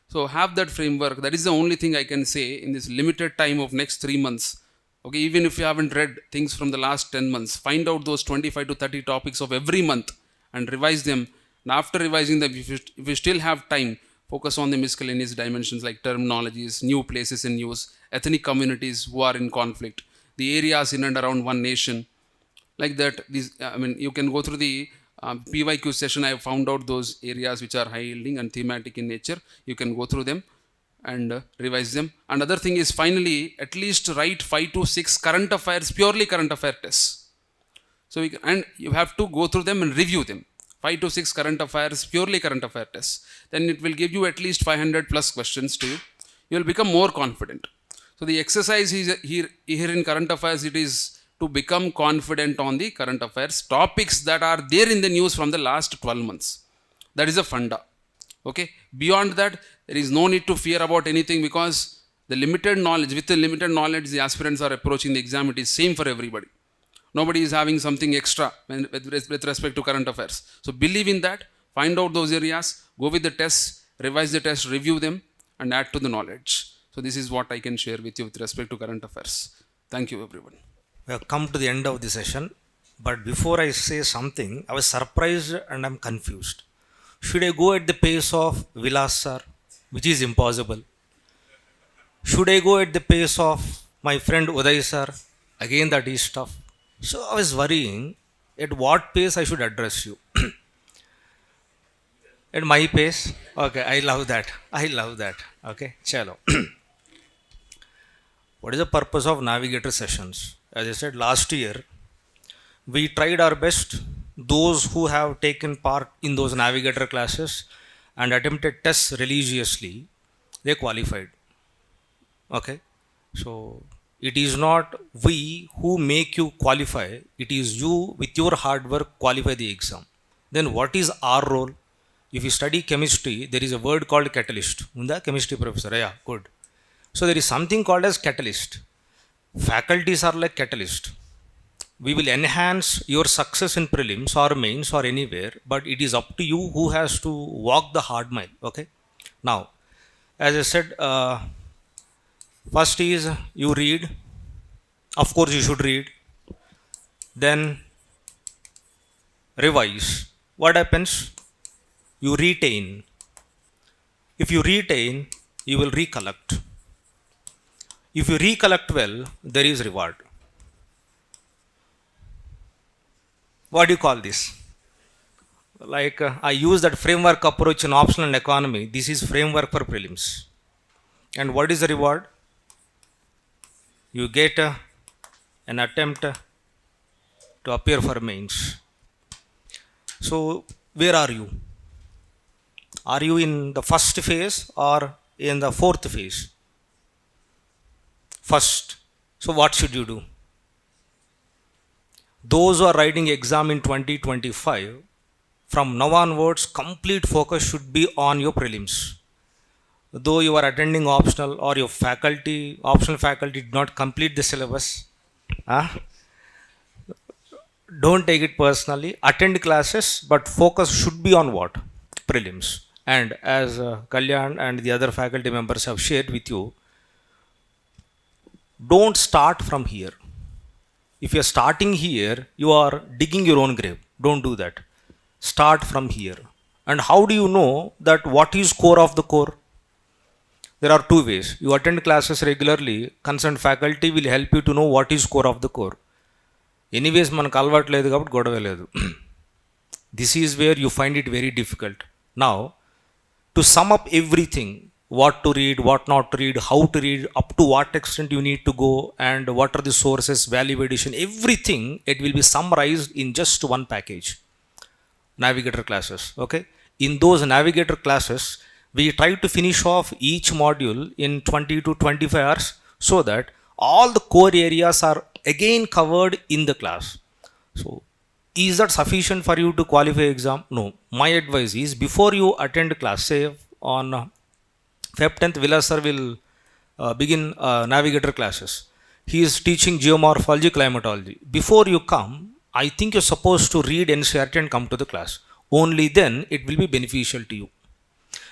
So have that framework. That is the only thing I can say in this limited time of next 3 months. Okay, even if you haven't read things from the last 10 months, find out those 25 to 30 topics of every month and revise them. And after revising them, if you still have time, focus on the miscellaneous dimensions like terminologies, new places in news, ethnic communities who are in conflict, the areas in and around one nation. Like that, you can go through the PYQ session. I have found out those areas which are high yielding and thematic in nature. You can go through them and revise them. Another thing is, finally, at least write 5 to 6 current affairs, purely current affair tests. So you have to go through them and review them. 5 to 6 current affairs, purely current affair tests. Then it will give you at least 500 plus questions to you. You will become more confident. So the exercise is here in current affairs, it is to become confident on the current affairs topics that are there in the news from the last 12 months. That is a funda. Okay. Beyond that, there is no need to fear about anything, because with the limited knowledge, the aspirants are approaching the exam. It is same for everybody. Nobody is having something extra with respect to current affairs. So believe in that, Find out those areas, go with the tests, revise the test, review them, and add to the knowledge. So this is what I can share with you with respect to current affairs. Thank you, everyone. We have come to the end of the session, but before I say something, I was surprised and I'm confused. Should I go at the pace of Vilas sir, which is impossible? Should I go at the pace of my friend Uday sir? Again, that is tough. So I was worrying at what pace I should address you. At my pace? Okay, I love that. I love that. Okay, chalo. What is the purpose of Navigator sessions? As I said last year, we tried our best. Those who have taken part in those Navigator classes and attempted tests religiously, they qualified. Okay, so it is not we who make you qualify, it is you with your hard work qualify the exam. Then what is our role? If you study chemistry, there is a word called catalyst. Unda chemistry professor, yeah, good. So there is something called as catalyst. Faculties are like catalyst. We will enhance your success in prelims or mains or anywhere, but it is up to you who has to walk the hard mile. Okay. Now, as I said, first is you read. Of course, you should read. Then revise. What happens? You retain. If you retain, you will recollect. If you recollect well, there is reward. What do you call this? Like I use that framework approach in optional and economy. This is framework for prelims. And what is the reward? You get an attempt to appear for mains. So where are you? Are you in the first phase or in the fourth phase? First. So what should you do? Those who are writing exam in 2025, from now onwards, complete focus should be on your prelims. Though you are attending optional or your faculty, optional faculty did not complete the syllabus, don't take it personally. Attend classes, but focus should be on what? Prelims. And as Kalyan and the other faculty members have shared with you, don't start from here. If you are starting here, you are digging your own grave. Don't do that. Start from here. And how do you know that what is core of the core? There are two ways. You attend classes regularly, concerned faculty will help you to know what is core of the core. Anyways, manaku alvaatu ledu kabatti godava ledu. This is where you find it very difficult. Now, to sum up everything, what to read, what not to read, how to read, up to what extent you need to go, and what are the sources, value addition, everything, it will be summarized in just one package. Navigator classes, okay? In those Navigator classes, we try to finish off each module in 20 to 25 hours so that all the core areas are again covered in the class. So, is that sufficient for you to qualify exam? No. My advice is before you attend class, say on Feb 10th, Vilas sir will begin Navigator classes. He is teaching geomorphology, climatology. Before you come, I think you're supposed to read NCERT and come to the class. Only then it will be beneficial to you.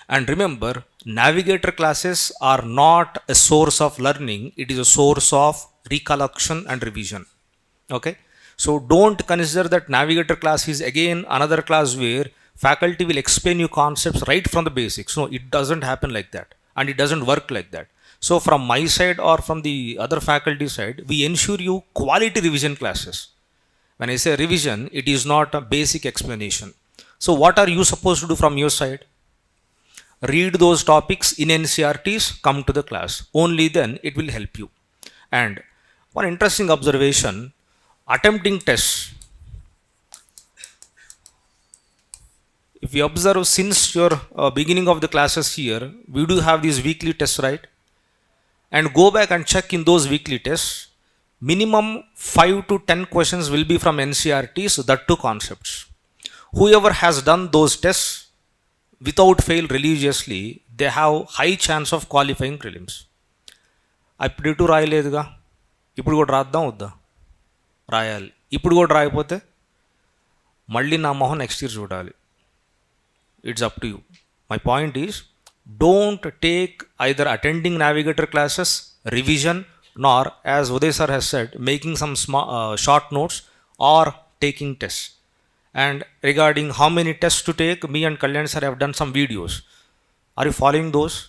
And remember, Navigator classes are not a source of learning. It is a source of recollection and revision. Okay. So don't consider that Navigator class is again another class where faculty will explain you concepts right from the basics. No, it doesn't happen like that. And it doesn't work like that. So from my side or from the other faculty side, we ensure you quality revision classes. When I say revision, it is not a basic explanation. So what are you supposed to do from your side? Read those topics in NCERTs, come to the class. Only then it will help you. And one interesting observation, attempting tests. If you observe since your beginning of the classes here, we do have these weekly tests, right? And go back and check in those weekly tests. Minimum 5 to 10 questions will be from NCERTs, that two concepts. Whoever has done those tests without fail religiously, they have high chance of qualifying prelims. అప్పుడు ఇటు రాయలేదుగా, ఇప్పుడు కూడా రాద్దాం వద్దా? రాయాలి. ఇప్పుడు కూడా రాయకపోతే మళ్ళీ నా మొహం నెక్స్ట్ ఇయర్ చూడాలి. It's up to you. My point is, don't take either attending navigator classes, revision, nor, as Uday sir has said, making some short notes or taking tests. And regarding how many tests to take, me and Kalyan sir have done some videos. Are you following those?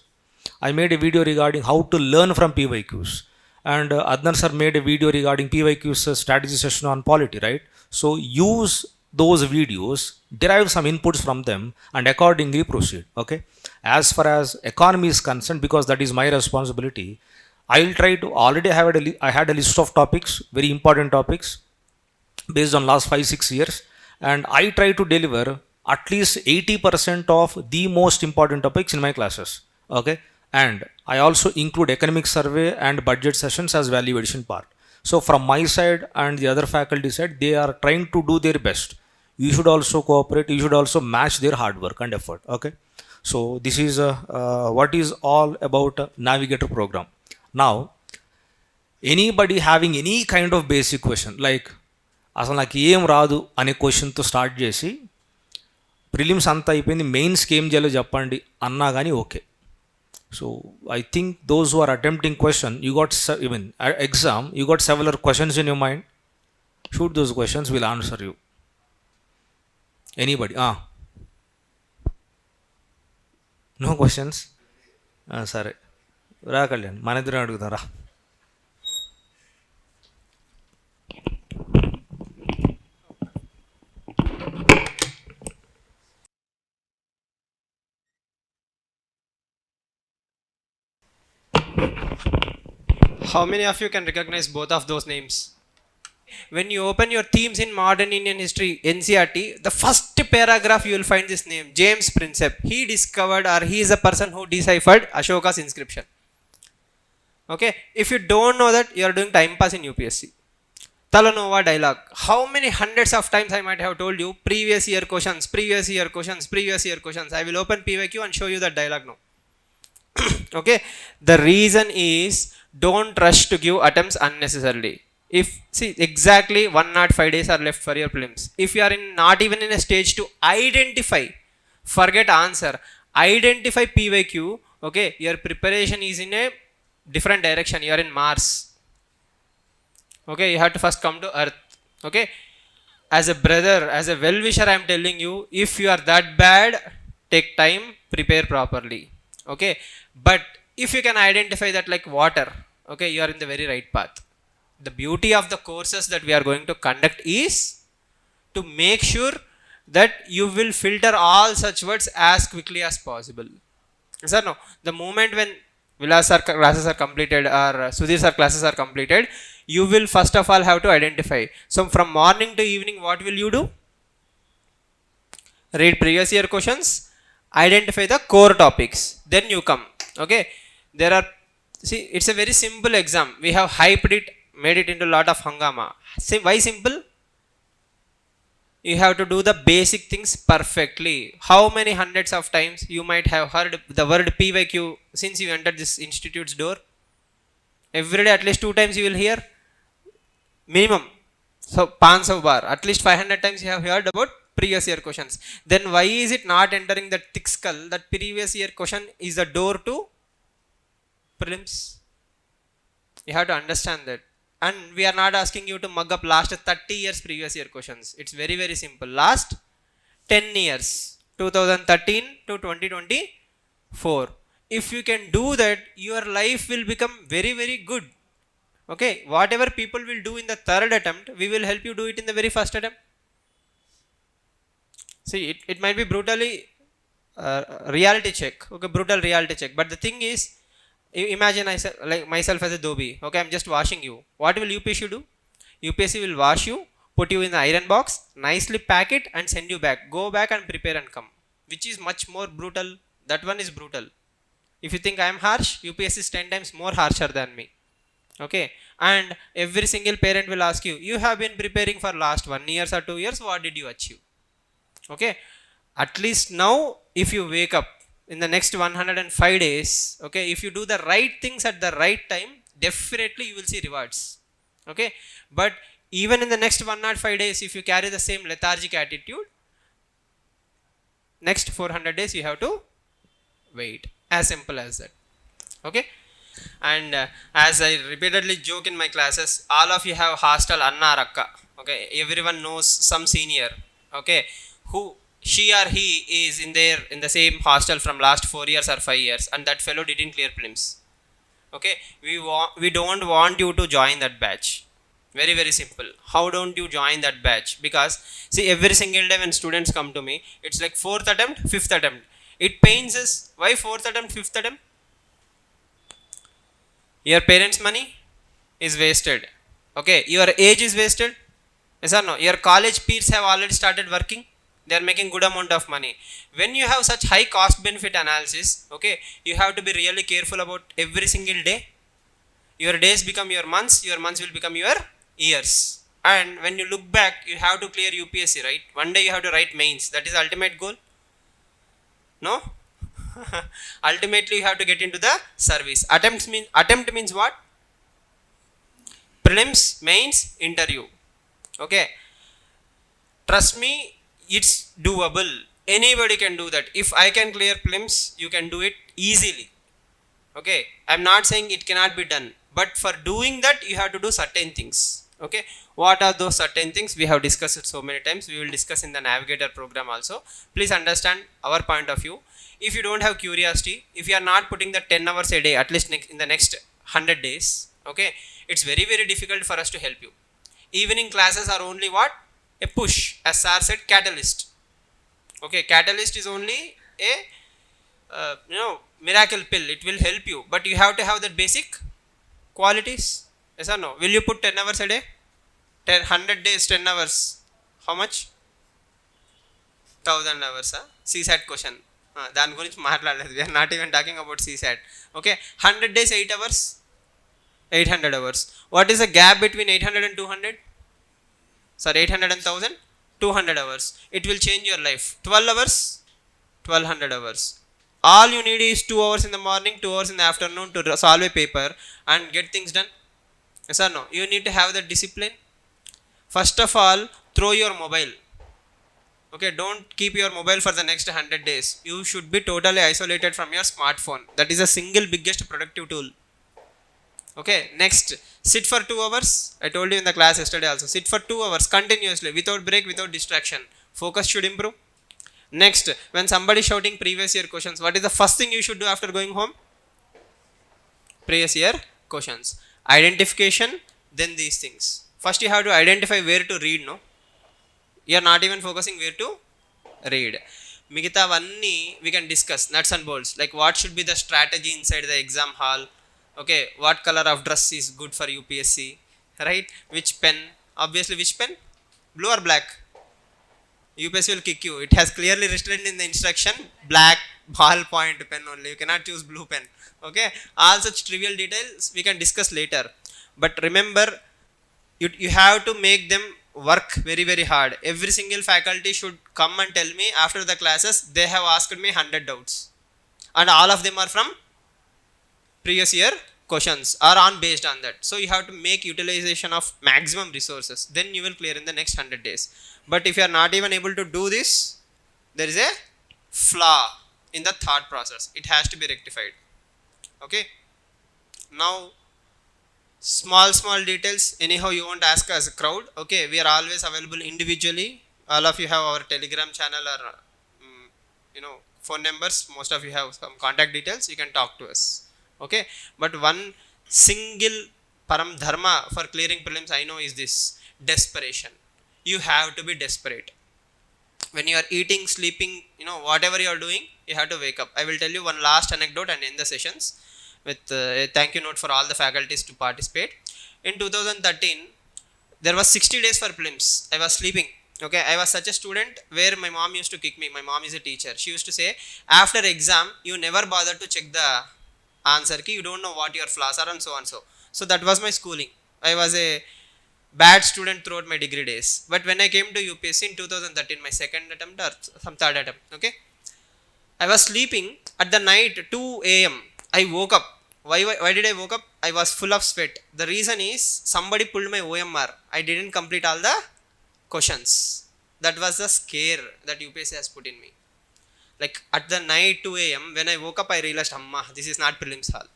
I made a video regarding how to learn from PYQs. And Adnan sir made a video regarding PYQ's strategy session on polity, right? So use those videos, derive some inputs from them, and accordingly proceed. Okay. As far as economy is concerned, because that is my responsibility, I will try to already have I had a list of topics, very important topics, based on last 5-6 years, and I try to deliver at least 80% of the most important topics in my classes. Okay, and I also include economic survey and budget sessions as value addition part. So from my side and the other faculty side, they are trying to do their best. You should also cooperate, you should also match their hard work and effort. Okay, so this is what is all about navigator program. Now anybody having any kind of basic question like అసలు నాకు ఏం రాదు అనే క్వశ్చన్తో start చేసి prelims అంతా అయిపోయింది మెయిన్స్కి ఏం చేయాలో చెప్పండి అన్నా కానీ okay. So I think those who are attempting question you got even exam you got several questions in your mind, shoot those questions, will answer you. Anybody? No questions? సరే రా కళ్యాణ్, మన ఇద్దరు అడుగుతారా? How many of you can recognize both of those names? When you open your themes in modern Indian history, NCERT, the first paragraph you will find this name, James Prinsep. He discovered, or he is a person who deciphered Ashoka's inscription. Okay, if you don't know that, you are doing time pass in UPSC. Talanova dialogue. How many hundreds of times I might have told you previous year questions, previous year questions, previous year questions. I will open PYQ and show you that dialogue now. Okay, the reason is don't rush to give attempts unnecessarily. If see exactly 105 days are left for your prelims. If you are in not even in a stage to identify, forget answer, identify PYQ. Okay, your preparation is in a different direction. You are in Mars. Okay, you have to first come to Earth. Okay, as a brother, as a well-wisher, I am telling you, if you are that bad, take time, prepare properly. Okay, but if you can identify that like water, okay, you are in the very right path. The beauty of the courses that we are going to conduct is to make sure that you will filter all such words as quickly as possible. Sir, no, the moment when Vilas sir classes are completed or Sudhir sir classes are completed, you will first of all have to identify. So from morning to evening, what will you do? Read previous year questions, identify the core topics, then you come. Okay, there are, see, it's a very simple exam. We have hyped it, made it into a lot of hangama. See, why simple? You have to do the basic things perfectly. How many hundreds of times you might have heard the word PYQ since you entered this institute's door? Every day at least 2 times you will hear minimum. So 500 bar, at least 500 times you have heard about previous year questions. Then why is it not entering that thick skull that previous year question is the door to prelims? You have to understand that. And we are not asking you to mug up last 30 years previous year questions. It's very, very simple. Last 10 years, 2013 to 2024. If you can do that, your life will become very, very good. Okay, whatever people will do in the third attempt, we will help you do it in the very first attempt. See, it might be brutally reality check. Okay, brutal reality check. But the thing is, imagine like myself as a dhobi. Okay, I'm just washing you. What will UPSC do? UPSC will wash you, put you in the iron box, nicely pack it and send you back. Go back and prepare and come. Which is much more brutal. That one is brutal. If you think I am harsh, UPSC is 10 times more harsher than me. Okay, and every single parent will ask you, you have been preparing for last 1 year or 2 years, what did you achieve? Okay, at least now if you wake up in the next 105 days, okay, if you do the right things at the right time, definitely you will see rewards. Okay, but even in the next 105 days, if you carry the same lethargic attitude, Next 400 days you have to wait. As simple as that. Okay. And as I repeatedly joke in my classes, all of you have hostel anna rakka. Okay, everyone knows some senior, okay, who she or he is in the same hostel from last 4 years or 5 years, and that fellow didn't clear prelims. Okay, we don't want you to join that batch. Very very simple. How don't you join that batch? Because see, every single day when students come to me, it's like fourth attempt, fifth attempt. It pains us. Why fourth attempt, fifth attempt? Your parents money is wasted. Okay, your age is wasted. Yes or no? Your college peers have already started working. They are making good amount of money. When you have such high cost benefit analysis, okay, you have to be really careful about every single day. Your days become your months will become your years. And when you look back, you have to clear UPSC, right? One day you have to write mains. That is ultimate goal. No? Ultimately you have to get into the service. Attempt means what? Prelims, mains, interview. Okay, trust me, it's doable. Anybody can do that. If I can clear prelims, you can do it easily. Okay, I'm not saying it cannot be done, but for doing that you have to do certain things. Okay, what are those certain things? We have discussed it so many times. We will discuss in the Navigator program also. Please understand our point of view. If you don't have curiosity, if you are not putting the 10 hours a day at least in the next 100 days, okay, it's very very difficult for us to help you. Evening classes are only what? A push. As sir said, catalyst. Okay, catalyst is only a miracle pill. It will help you, but you have to have that basic qualities. Yes or no? Will you put 10 hours a day? 100 days, 10 hours. How much? 1000 hours. CSAT question. దాని గురించి మాట్లాడలేదు. We are not even talking about CSAT. Okay, 100 days, 8 hours. 800 hours. What is the gap between 800 and 200? Sorry, 800 and 1000? 200 hours. It will change your life. 12 hours? 1200 hours. All you need is 2 hours in the morning, 2 hours in the afternoon to solve a paper and get things done. Yes or no? You need to have that discipline. First of all, throw your mobile. Okay, don't keep your mobile for the next 100 days. You should be totally isolated from your smartphone. That is the single biggest productive tool. Okay, next, sit for 2 hours. I told you in the class yesterday also. Sit for 2 hours continuously, without break, without distraction. Focus should improve. Next, when somebody shouting previous year questions, what is the first thing you should do after going home? Previous year questions. Identification, then these things. First you have to identify where to read, no? You are not even focusing where to read. Migita vanni we can discuss, nuts and bolts, like what should be the strategy inside the exam hall. Okay, what color of dress is good for UPSC, right? Which pen? Obviously, which pen? Blue or black? UPSC will kick you. It has clearly written in the instruction, black ball point pen only. You cannot choose blue pen. Okay, all such trivial details we can discuss later. But remember, you have to make them work very very hard. Every single faculty should come and tell me after the classes they have asked me 100 doubts, and all of them are from previous year questions are on based on that. So you have to make utilization of maximum resources, then you will clear in the next 100 days. But if you are not even able to do this, there is a flaw in the thought process. It has to be rectified. Okay, now small details anyhow you won't ask as a crowd. Okay, we are always available individually. All of you have our Telegram channel or phone numbers. Most of you have some contact details. You can talk to us. Okay, but one single param dharma for clearing prelims I know is this: desperation. You have to be desperate. When you are eating, sleeping, whatever you are doing, you have to wake up. I will tell you one last anecdote and end the sessions with a thank you note for all the faculties to participate. In 2013 there was 60 days for prelims. I was sleeping. Okay, I was such a student where my mom used to kick me. My mom is a teacher. She used to say, after exam you never bother to check the answer key, you don't know what your flaws are, and so on. So that was my schooling. I was a bad student throughout my degree days. But when I came to UPSC in 2013, my second attempt or some third attempt, okay, I was sleeping at the night 2 a.m. I woke up. Why did I woke up? I was full of sweat. The reason is somebody pulled my OMR. I didn't complete all the questions. That was the scare that UPSC has put in me. Like at the night 2 a.m. when I woke up, I realized, Amma, this is not prelims hall.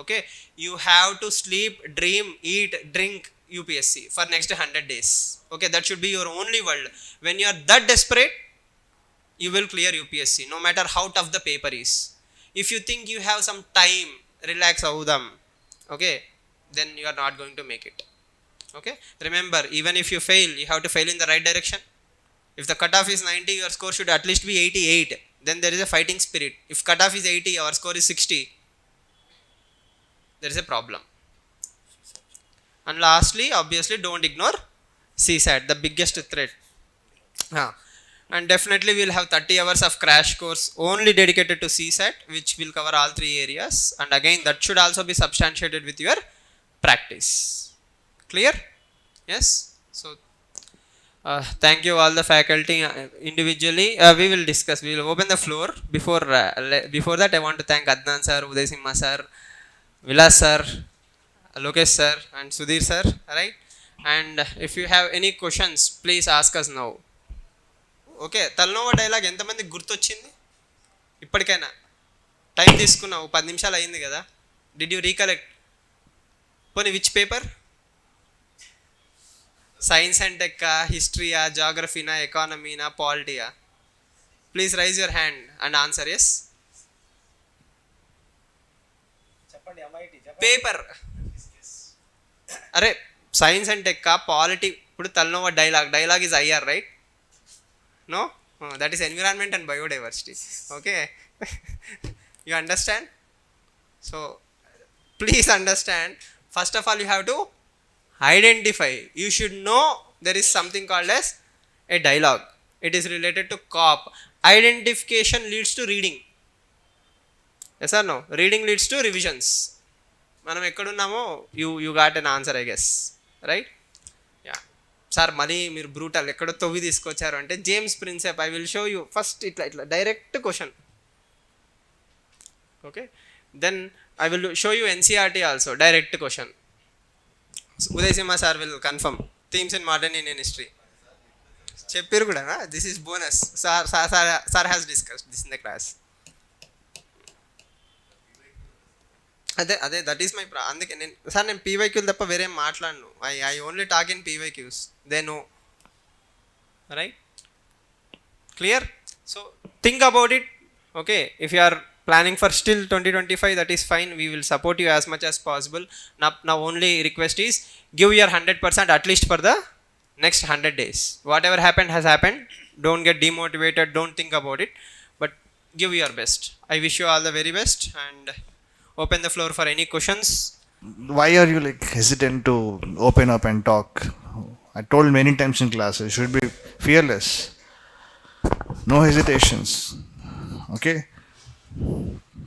Okay, you have to sleep, dream, eat, drink UPSC for next 100 days. Okay, that should be your only world. When you are that desperate, you will clear UPSC no matter how tough the paper is. If you think you have some time, relax avudam, okay, then you are not going to make it. Okay, remember, even if you fail, you have to fail in the right direction. If the cutoff is 90, your score should at least be 88. Then there is a fighting spirit. If cutoff is 80, our score is 60, there is a problem. And lastly, obviously, don't ignore CSAT, the biggest threat. And definitely we'll have 30 hours of crash course only dedicated to CSAT, which will cover all 3 areas. And again, that should also be substantiated with your practice. Clear? Yes? So, thank you all the faculty individually. We will discuss. We will open the floor. Before that, I want to thank Adnan sir, Uday Simha sir, Vilas sir, Lokesh sir, and Sudhir sir. Right? And if you have any questions, please ask us now. Okay, Talanoa dialogue ఎంతమందికి గుర్తొచ్చింది ఇప్పటికైనా? Time తీసుకున్నావు, 10 నిమిషాలు అయింది కదా. Did you recollect? పోనీ which paper? Science and టెక్కా, హిస్టరీయా, జాగ్రఫీనా, ఎకానమీనా, పాలిటీయా? Please raise your hand and answer yes. Paper అరే, సైన్స్ అండ్ టెక్కా, పాలిటీ. ఇప్పుడు Talanoa dialogue is IR, right? No? That is environment and biodiversity. Okay? You understand? So, please understand, first of all, you have to identify. You should know there is something called as a dialogue. It is related to COP. Identification leads to reading. Yes or no? Reading leads to revisions. మనం ఎక్కడున్నామో you got an answer, I guess. Right? Sir మళ్ళీ మీరు brutal ఎక్కడో తొవ్వి తీసుకొచ్చారు అంటే, James Prinsep, I will show you first ఇట్లా direct question. Okay, then I will show you NCERT also, direct question. Uday Simha sir will confirm themes in modern Indian history. చెప్పారు కూడా, this is bonus. Sir has discussed this in the class. అదే that is my అందుకే నేను పీవైక్యూలు తప్ప వేరేం మాట్లాడను. I only talk in PYQs. They know, right? Clear? So think about it. Okay, if you are planning for still 2025, that is fine. We will support you as much as possible. Now only request is give your 100% at least for the next 100 days. Whatever happened has happened. Don't get demotivated. Don't think about it. But give your best. I wish you all the very best and open the floor for any questions. Why are you like hesitant to open up and talk? I told many times in classes, you should be fearless. No hesitations. Okay?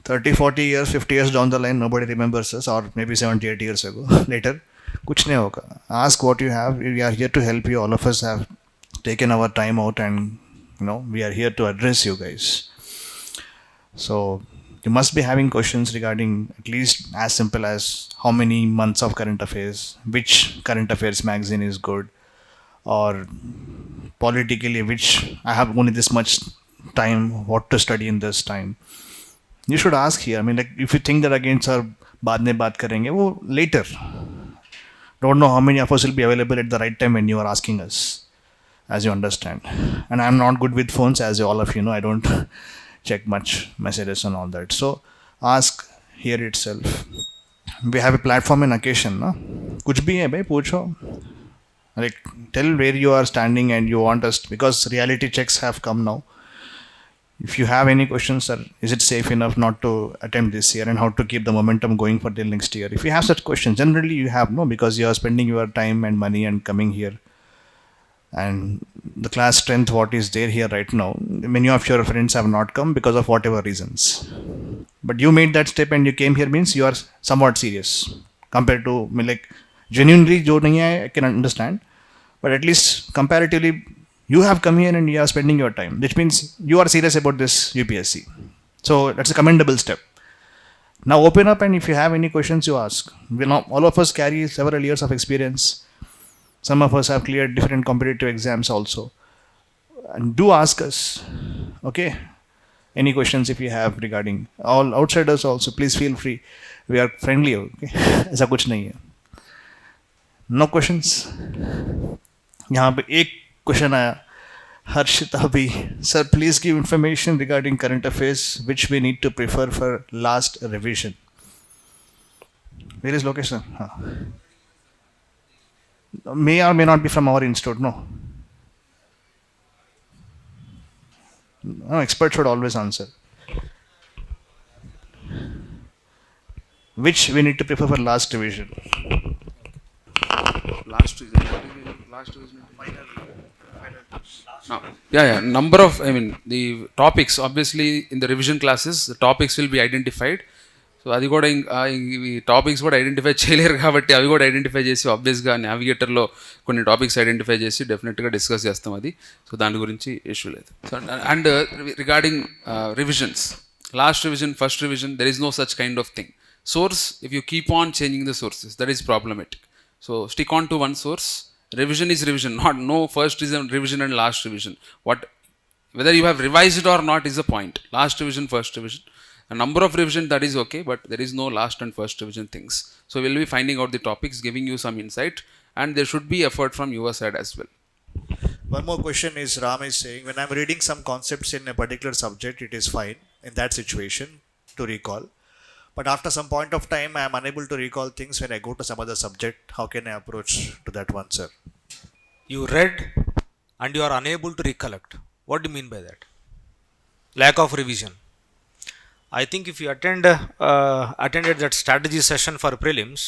30, 40 years, 50 years down the line, nobody remembers us, or maybe 70, 80 years ago. Later, kuch nahi hoga. Ask what you have. We are here to help you. All of us have taken our time out and, we are here to address you guys. So, you must be having questions regarding at least as simple as how many months of current affairs, which current affairs magazine is good, or politically, which I have only this much time, what to study in this time. You should ask here. I mean, like, if you think that again, sir, baad mein baat karenge, wo later. Don't know how many of us will be available at the right time when you are asking us, as you understand. And I'm not good with phones, as all of you know. I don't check much messages and all that. So ask here itself. We have a platform and occasion, no? Kuch bhi hai bhai, pucho. Like, tell where you are standing and you want us, because reality checks have come now. If you have any questions, sir, is it safe enough not to attempt this year, and how to keep the momentum going for till next year? If you have such questions, generally you have, no, because you are spending your time and money and coming here. And the class strength, what is there here right now, many of your friends have not come because of whatever reasons. But you made that step and you came here, means you are somewhat serious. Compared to, like, genuinely, jo nahi hai, I can understand. But at least comparatively, you have come here and you are spending your time, which means you are serious about this UPSC. So that's a commendable step. Now open up, and if you have any questions, you ask. All of us carry several years of experience. Some of us have cleared different competitive exams also. And do ask us. Okay? Any questions if you have regarding all outsiders also, please feel free. We are friendly. Okay, ऐसा कुछ नहीं है. No questions. यहाँ पे एक question आया हर्षिता भी sir please give information regarding current affairs which we need to prefer for last revision. Where is location? हाँ, may or may not be from our institute. No, expert should always answer. Which we need to prefer for last revision? Last revision. No. Yeah. Number of, the topics, obviously in the revision classes, the topics will be identified. So అది కూడా ఈ topics కూడా identify చేయలేరు కాబట్టి అవి కూడా identify చేసి ఆబ్వియస్గా నావిగేటర్లో కొన్ని టాపిక్స్ ఐడెంటిఫై చేసి డెఫినెట్గా డిస్కస్ చేస్తాం అది. సో దాని గురించి ఇష్యూ లేదు. So and regarding revisions, last revision, first revision, there is no such kind of thing. Source, if you keep on changing the sources, that is problematic. So stick on to one source. Revision is revision, not no first revision and last revision. Whether you have revised or not is the point. Last revision, first revision. A number of revision, that is okay, but there is no last and first revision things. So we'll be finding out the topics, giving you some insight, and there should be effort from your side as well. One more question is, Ram is saying, when I'm reading some concepts in a particular subject, it is fine in that situation to recall. But after some point of time, I am unable to recall things when I go to some other subject. How can I approach to that one, sir? You read and you are unable to recollect. What do you mean by that? Lack of revision. I think if you attended that strategy session for prelims,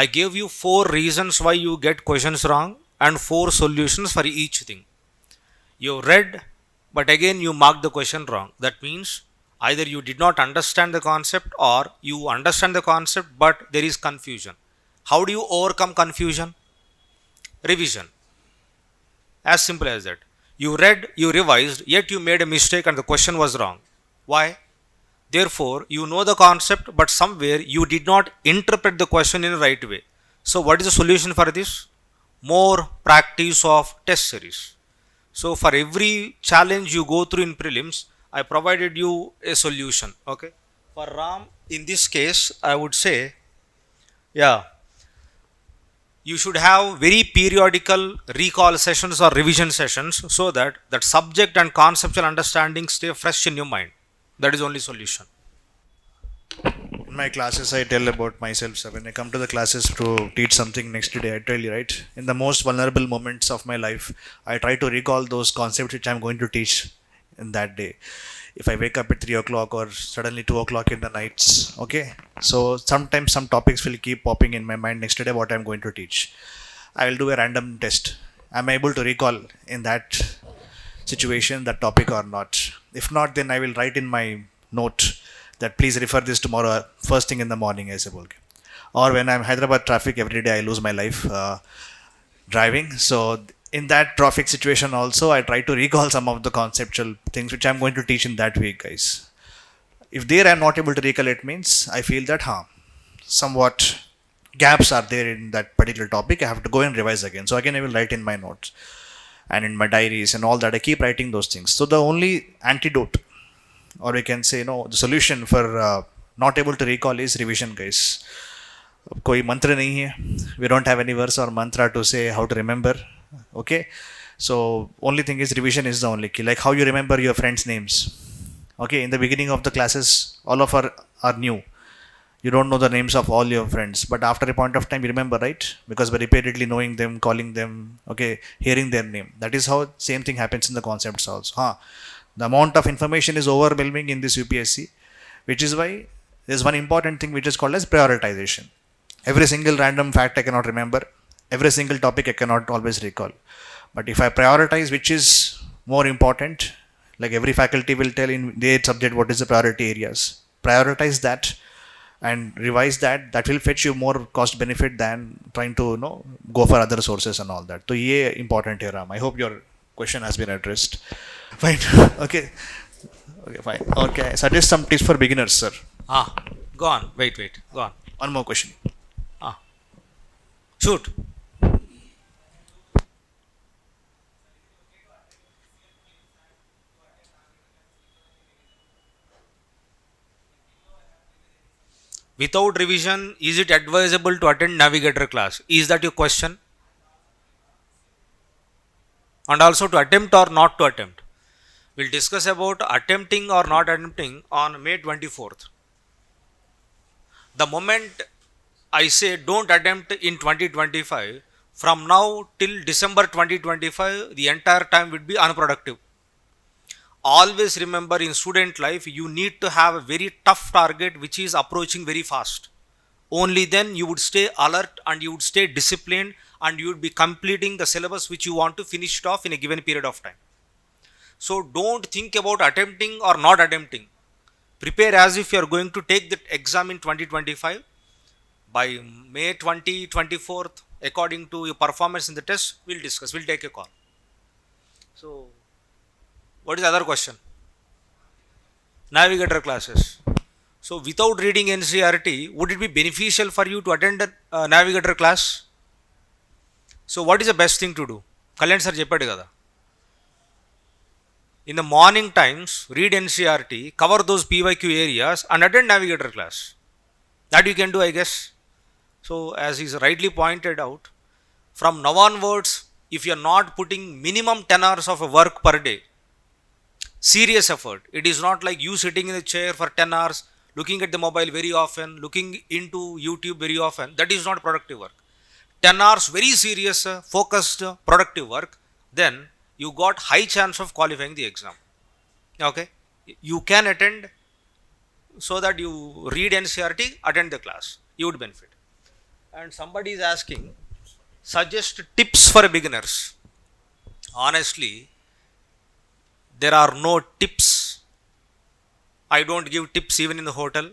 I gave you 4 reasons why you get questions wrong and 4 solutions for each thing. You read, but again you marked the question wrong. That means either you did not understand the concept or you understand the concept but there is confusion. How do you overcome confusion? Revision. As simple as that. You read, you revised, yet you made a mistake and the question was wrong. Why? Therefore, you know the concept but somewhere you did not interpret the question in the right way. So what is the solution for this? More practice of test series. So for every challenge you go through in prelims, I provided you a solution. Okay. For Ram, in this case, I would say, you should have very periodical recall sessions or revision sessions so that that subject and conceptual understanding stay fresh in your mind. That is only solution. In my classes, I tell about myself. So when I come to the classes to teach something next day, I tell you, right, in the most vulnerable moments of my life, I try to recall those concepts which I'm going to teach in that day. If I wake up at 3 o'clock or suddenly 2 o'clock in the nights, okay, so sometimes some topics will keep popping in my mind next day what I'm going to teach. I will do a random test. Am I able to recall in that situation that topic or not? If not, then I will write in my note that please refer this tomorrow first thing in the morning, I say. Or when I'm Hyderabad traffic, every day I lose my life driving. So in that traffic situation also, I try to recall some of the conceptual things which I'm going to teach in that week, guys. If there I'm not able to recall, it means I feel that somewhat gaps are there in that particular topic. I have to go and revise again. So again, I will write in my notes and in my diaries and all that. I keep writing those things. So the only antidote, or we can say, the solution for not able to recall is revision, guys. कोई मंत्र नहीं है. We don't have any verse or mantra to say how to remember. Okay, so only thing is revision is the only key. Like how you remember your friends' names. Okay, in the beginning of the classes, all of are new. You don't know the names of all your friends, but after a point of time you remember, right? Because by repeatedly knowing them, calling them, okay, hearing their name. That is how same thing happens in the concepts also. The amount of information is overwhelming in this UPSC, which is why there's one important thing which is called as prioritization. Every single random fact I cannot remember. Every single topic I cannot always recall. But if I prioritize which is more important, like every faculty will tell in their subject what is the priority areas. Prioritize that and revise that. That will fetch you more cost benefit than trying to go for other sources and all that. So ye important here, Ram. I hope your question has been addressed. Fine. Okay, fine. Okay, suggest some tips for beginners, sir. Go on. Wait. Go on. One more question. Shoot. Without revision, is it advisable to attend Navigator class? Is that your question? And also to attempt or not to attempt. We'll discuss about attempting or not attempting on May 24th. The moment I say don't attempt in 2025, from now till December 2025, the entire time would be unproductive. Always remember, in student life, you need to have a very tough target which is approaching very fast. Only then you would stay alert and you would stay disciplined and you would be completing the syllabus which you want to finish it off in a given period of time. So don't think about attempting or not attempting. Prepare as if you are going to take the exam in 2025. By May 24th, according to your performance in the test, we'll discuss, we'll take a call. So, what is the other question? Navigator classes. So, without reading NCERT, would it be beneficial for you to attend a Navigator class? So, what is the best thing to do? Kalyan sir cheppadu kada. In the morning times, read NCERT, cover those PYQ areas and attend Navigator class. That you can do, I guess. So, as is rightly pointed out, from now onwards, if you are not putting minimum 10 hours of work per day, serious effort, it is not like you sitting in the chair for 10 hours, looking at the mobile very often, looking into YouTube very often, that is not productive work. 10 hours very serious, focused, productive work, then you got high chance of qualifying the exam. Okay, you can attend, so that you read NCERT, attend the class, you would benefit. And somebody is asking, suggest tips for beginners. Honestly, there are no tips. I don't give tips even in the hotel.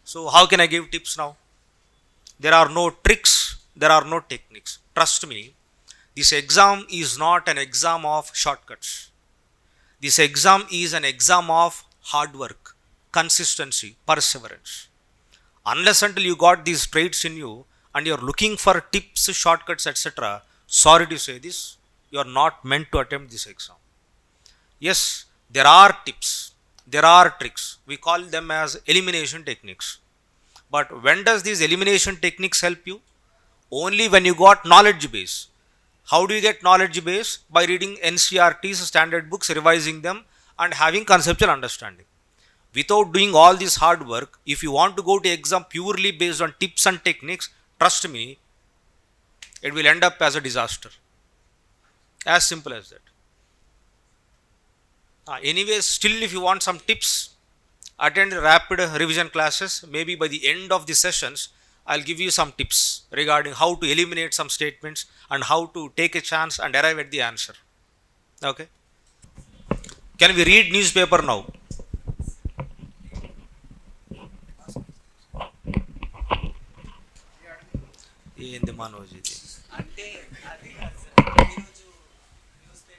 So how can I give tips now? There are no tricks, there are no techniques. Trust me, this exam is not an exam of shortcuts. This exam is an exam of hard work, consistency, perseverance. Unless until you got these traits in you and you are looking for tips, shortcuts, etc., sorry to say this, you are not meant to attempt this exam. Yes, there are tips, there are tricks. We call them as elimination techniques. But when does these elimination techniques help you? Only when you got knowledge base. How do you get knowledge base? By reading NCERT's standard books, revising them and having conceptual understanding. Without doing all this hard work, if you want to go to exam purely based on tips and techniques, trust me, it will end up as a disaster. As simple as that. Anyways, still if you want some tips, attend rapid revision classes. Maybe by the end of the sessions, I'll give you some tips regarding how to eliminate some statements and how to take a chance and arrive at the answer. Okay. Can we read newspaper now?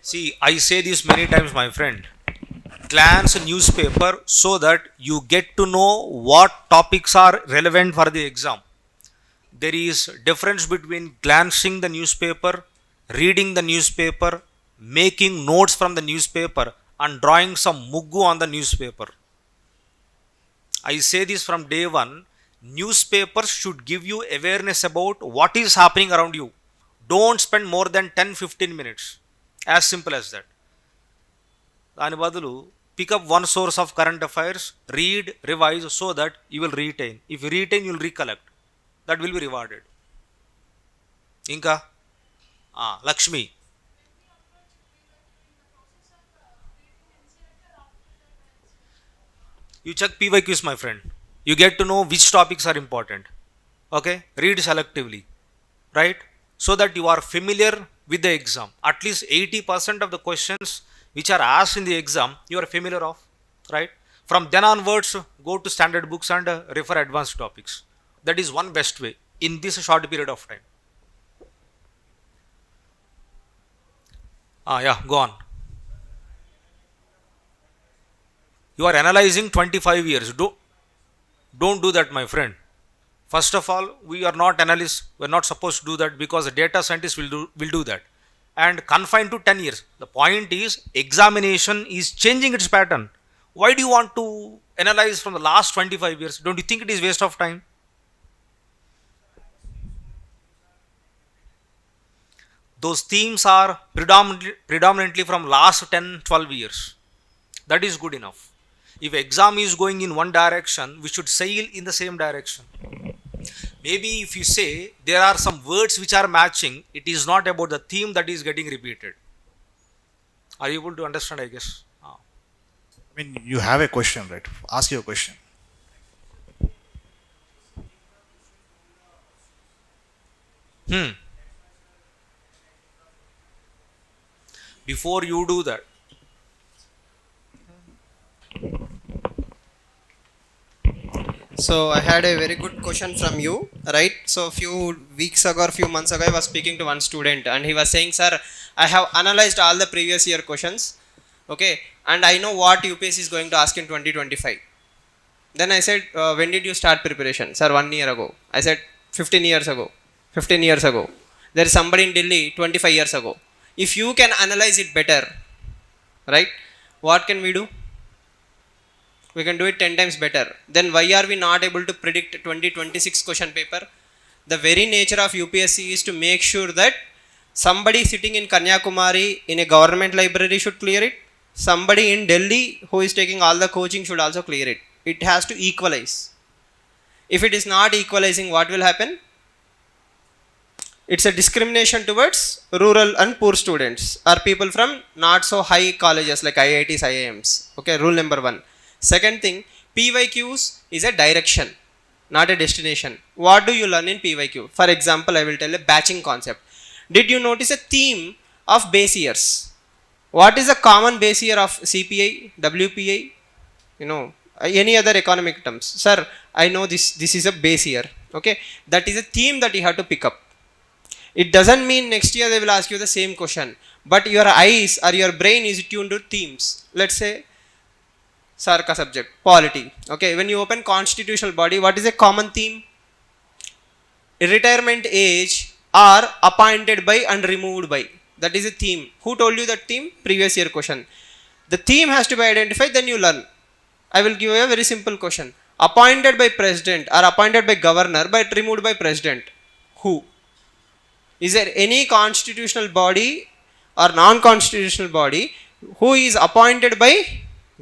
See, I say this many times, my friend. Glance newspaper so that you get to know what topics are relevant for the exam. There is difference between glancing the newspaper, reading the newspaper, making notes from the newspaper and drawing some muggu on the newspaper. I say this from day one. Newspapers should give you awareness about what is happening around you. Don't spend more than 10-15 minutes. As simple as that. Dani badalu, pick up one source of current affairs, read, revise so that you will retain. If you retain, you will recollect. That will be rewarded. Inka? Lakshmi. You check PYQs, my friend. You get to know which topics are important. Okay? Read selectively. Right? So that you are familiar with the exam. At least 80% of the questions which are asked in the exam, you are familiar of. Right? From then onwards, go to standard books and refer advanced topics. That is one best way in this short period of time. Yeah, go on. You are analyzing 25 years. Don't do that, my friend. First of all, we are not analysts. We are not supposed to do that because the data scientists will do that. And confined to 10 years. The point is, examination is changing its pattern. Why do you want to analyze from the last 25 years. Don't you think it is waste of time? Those themes are predominantly from last 10, 12 years. That is good enough. If exam is going in one direction, we should sail in the same direction. Maybe if you say there are some words which are matching, it is not about the theme that is getting repeated. Are you able to understand, I guess? I mean, you have a question, right? Ask your question. Before you do that, So I had a very good question from you, right? So few weeks ago or few months ago, I was speaking to one student and he was saying, sir, I have analyzed all the previous year questions, okay, and I know what UPSC is going to ask in 2025. Then I said, when did you start preparation? Sir, 1 year ago. I said, 15 years ago. 15 years ago. There is somebody in Delhi 25 years ago. If you can analyze it better, right, what can we do? We can do it 10 times better. Then why are we not able to predict 2026 question paper? The very nature of UPSC is to make sure that somebody sitting in Kanyakumari in a government library should clear it. Somebody in Delhi who is taking all the coaching should also clear it. It has to equalize. If it is not equalizing, what will happen? It's a discrimination towards rural and poor students or people from not so high colleges like IITs, IIMs. Okay, rule number 1. Second thing, PYQs is a direction, not a destination. What do you learn in PYQ? For example, I will tell a batching concept. Did you notice a theme of base years? What is the common base year of CPI, WPI, any other economic terms? Sir, I know this is a base year. Okay, that is a theme that you have to pick up. It doesn't mean next year they will ask you the same question, but your eyes or your brain is tuned to themes. Let's say Sarka subject, polity. Okay, when you open constitutional body, what is a common theme? Retirement age or appointed by and removed by. That is a theme. Who told you that theme? Previous year question. The theme has to be identified, then you learn. I will give you a very simple question. Appointed by president or appointed by governor but removed by president. Who? Is there any constitutional body or non-constitutional body who is appointed by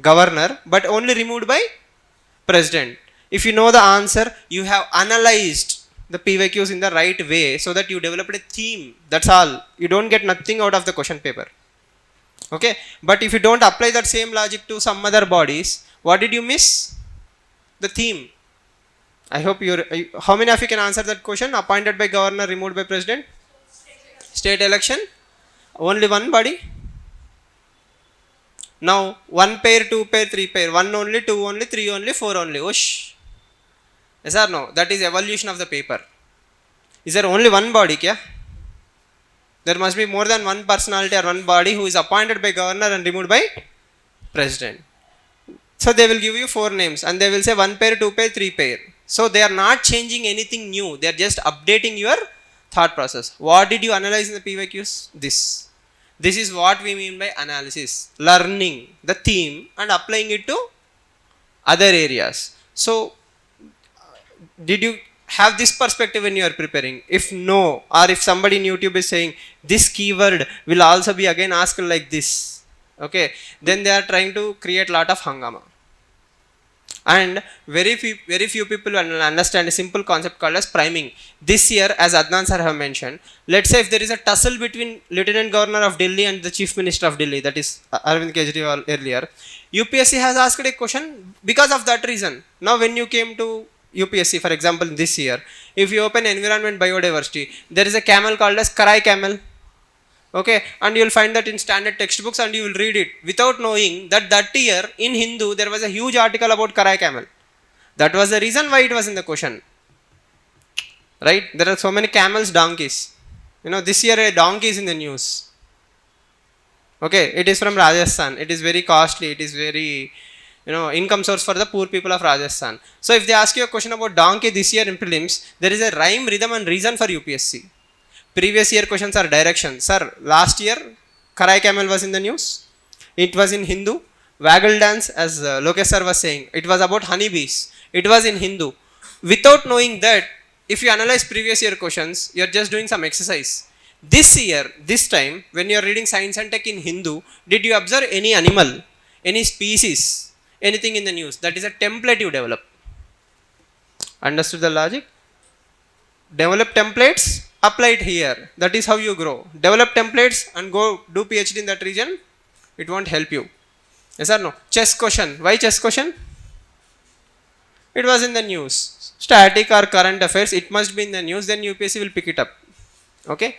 governor but only removed by president? If you know the answer, you have analyzed the PYQs in the right way so that you developed a theme. That's all. You don't get nothing out of the question paper. Okay, but if you don't apply that same logic to some other bodies, what did you miss? The theme. I hope how many of you can answer that question? Appointed by governor, removed by president? State election? Only one body? Now, 1 pair, 2 pair, 3 pair, 1 only, 2 only, 3 only, 4 only. Whoosh. Yes or no? That is evolution of the paper. Is there only one body? Kya? There must be more than one personality or one body who is appointed by governor and removed by president. So they will give you 4 names and they will say 1 pair, 2 pair, 3 pair. So they are not changing anything new. They are just updating your thought process. What did you analyze in the PYQs? This. This is what we mean by analysis. Learning the theme and applying it to other areas. So did you have this perspective when you are preparing? If no, or if somebody in YouTube is saying this keyword will also be again asked like this, okay, then they are trying to create lot of hangama. And very few people will understand a simple concept called as priming. This year, as Adnan sir have mentioned, let's say if there is a tussle between Lieutenant Governor of Delhi and the Chief Minister of Delhi, that is Arvind Kejriwal earlier, UPSC has asked a question because of that reason. Now when you came to UPSC, for example, this year, if you open environment biodiversity, there is a camel called as Karai camel. Okay, and you will find that in standard textbooks and you will read it without knowing that year in Hindu there was a huge article about Karai camel. That was the reason why it was in the question. Right? There are so many camels, donkeys. This year a donkey is in the news. Okay, it is from Rajasthan. It is very costly. It is very, income source for the poor people of Rajasthan. So if they ask you a question about donkey this year in prelims, there is a rhyme, rhythm and reason for UPSC. Previous year questions are direction. Sir, last year Karai camel was in the news. It was in Hindu. waggle dance, as Lokesh sir was saying, it was about honeybees. It was in Hindu. Without knowing that, if you analyze previous year questions, you are just doing some exercise. This year, this time, when you are reading science and tech in Hindu, did you observe any animal, any species, anything in the news? That is a template you develop. Understood the logic? Develop templates, apply it here. That is how you grow. Develop templates and go do PhD in that region. It won't help you. Yes or no? Chess question. Why chess question? It was in the news. Static or current affairs, it must be in the news, then UPSC will pick it up. Okay?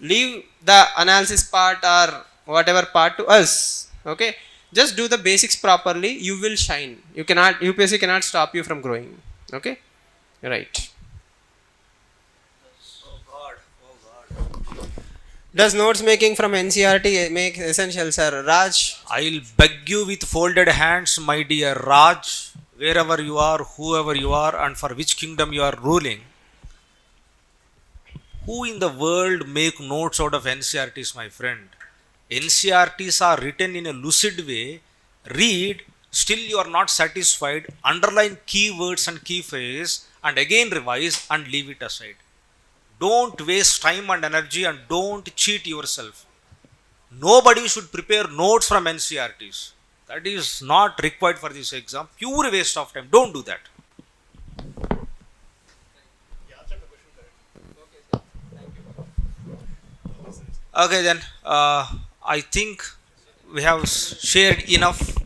Leave the analysis part or whatever part to us. Okay? Just do the basics properly, you will shine. You cannot, UPSC cannot stop you from growing. Okay? Right. Does notes making from NCERT make essential, sir? Raj? I'll beg you with folded hands, my dear Raj, wherever you are, whoever you are, and for which kingdom you are ruling. Who in the world make notes out of NCERTs, my friend? NCERTs are written in a lucid way. Read, still you are not satisfied, underline keywords and key phrase, and again revise and leave it aside. Don't waste time and energy and don't cheat yourself. Nobody should prepare notes from NCERTs. That is not required for this exam. Pure waste of time. Don't do that. Okay then, I think we have shared enough.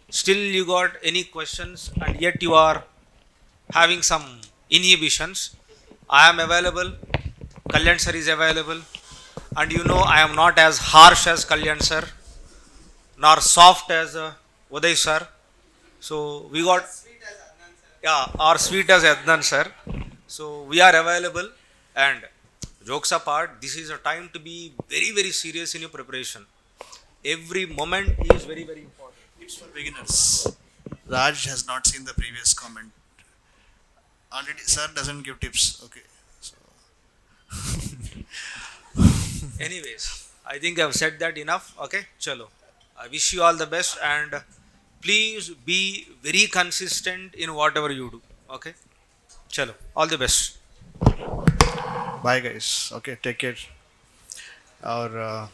Still you got any questions and yet you are having some inhibitions. I am available, Kalyan sir is available, and you know I am not as harsh as Kalyan sir, nor soft as Uday sir. So we got, yeah, or sweet as Adnan sir. So we are available, and jokes apart, this is a time to be very, very serious in your preparation. Every moment is very, very important. It's for beginners. Raj has not seen the previous comment. Already, sir doesn't give tips. Okay. So. Anyways, I think I've said that enough. Okay, chalo. I wish you all the best and please be very consistent in whatever you do. Okay, chalo. All the best. Bye, guys. Okay, take care. Or,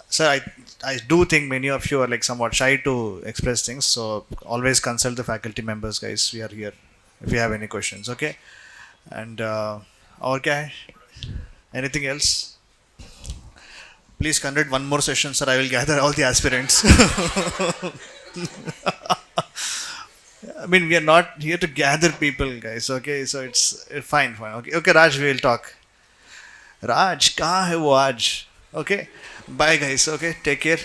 sir, I do think many of you are like somewhat shy to express things. So always consult the faculty members, guys. We are here if you have any questions. Okay. And okay. Anything else? Please conduct one more session, sir. I will gather all the aspirants. I mean, we are not here to gather people, guys. Okay, so it's fine, fine. Okay, okay, Raj, we will talk. Raj, kahan hai wo aaj? Okay, bye, guys. Okay, take care.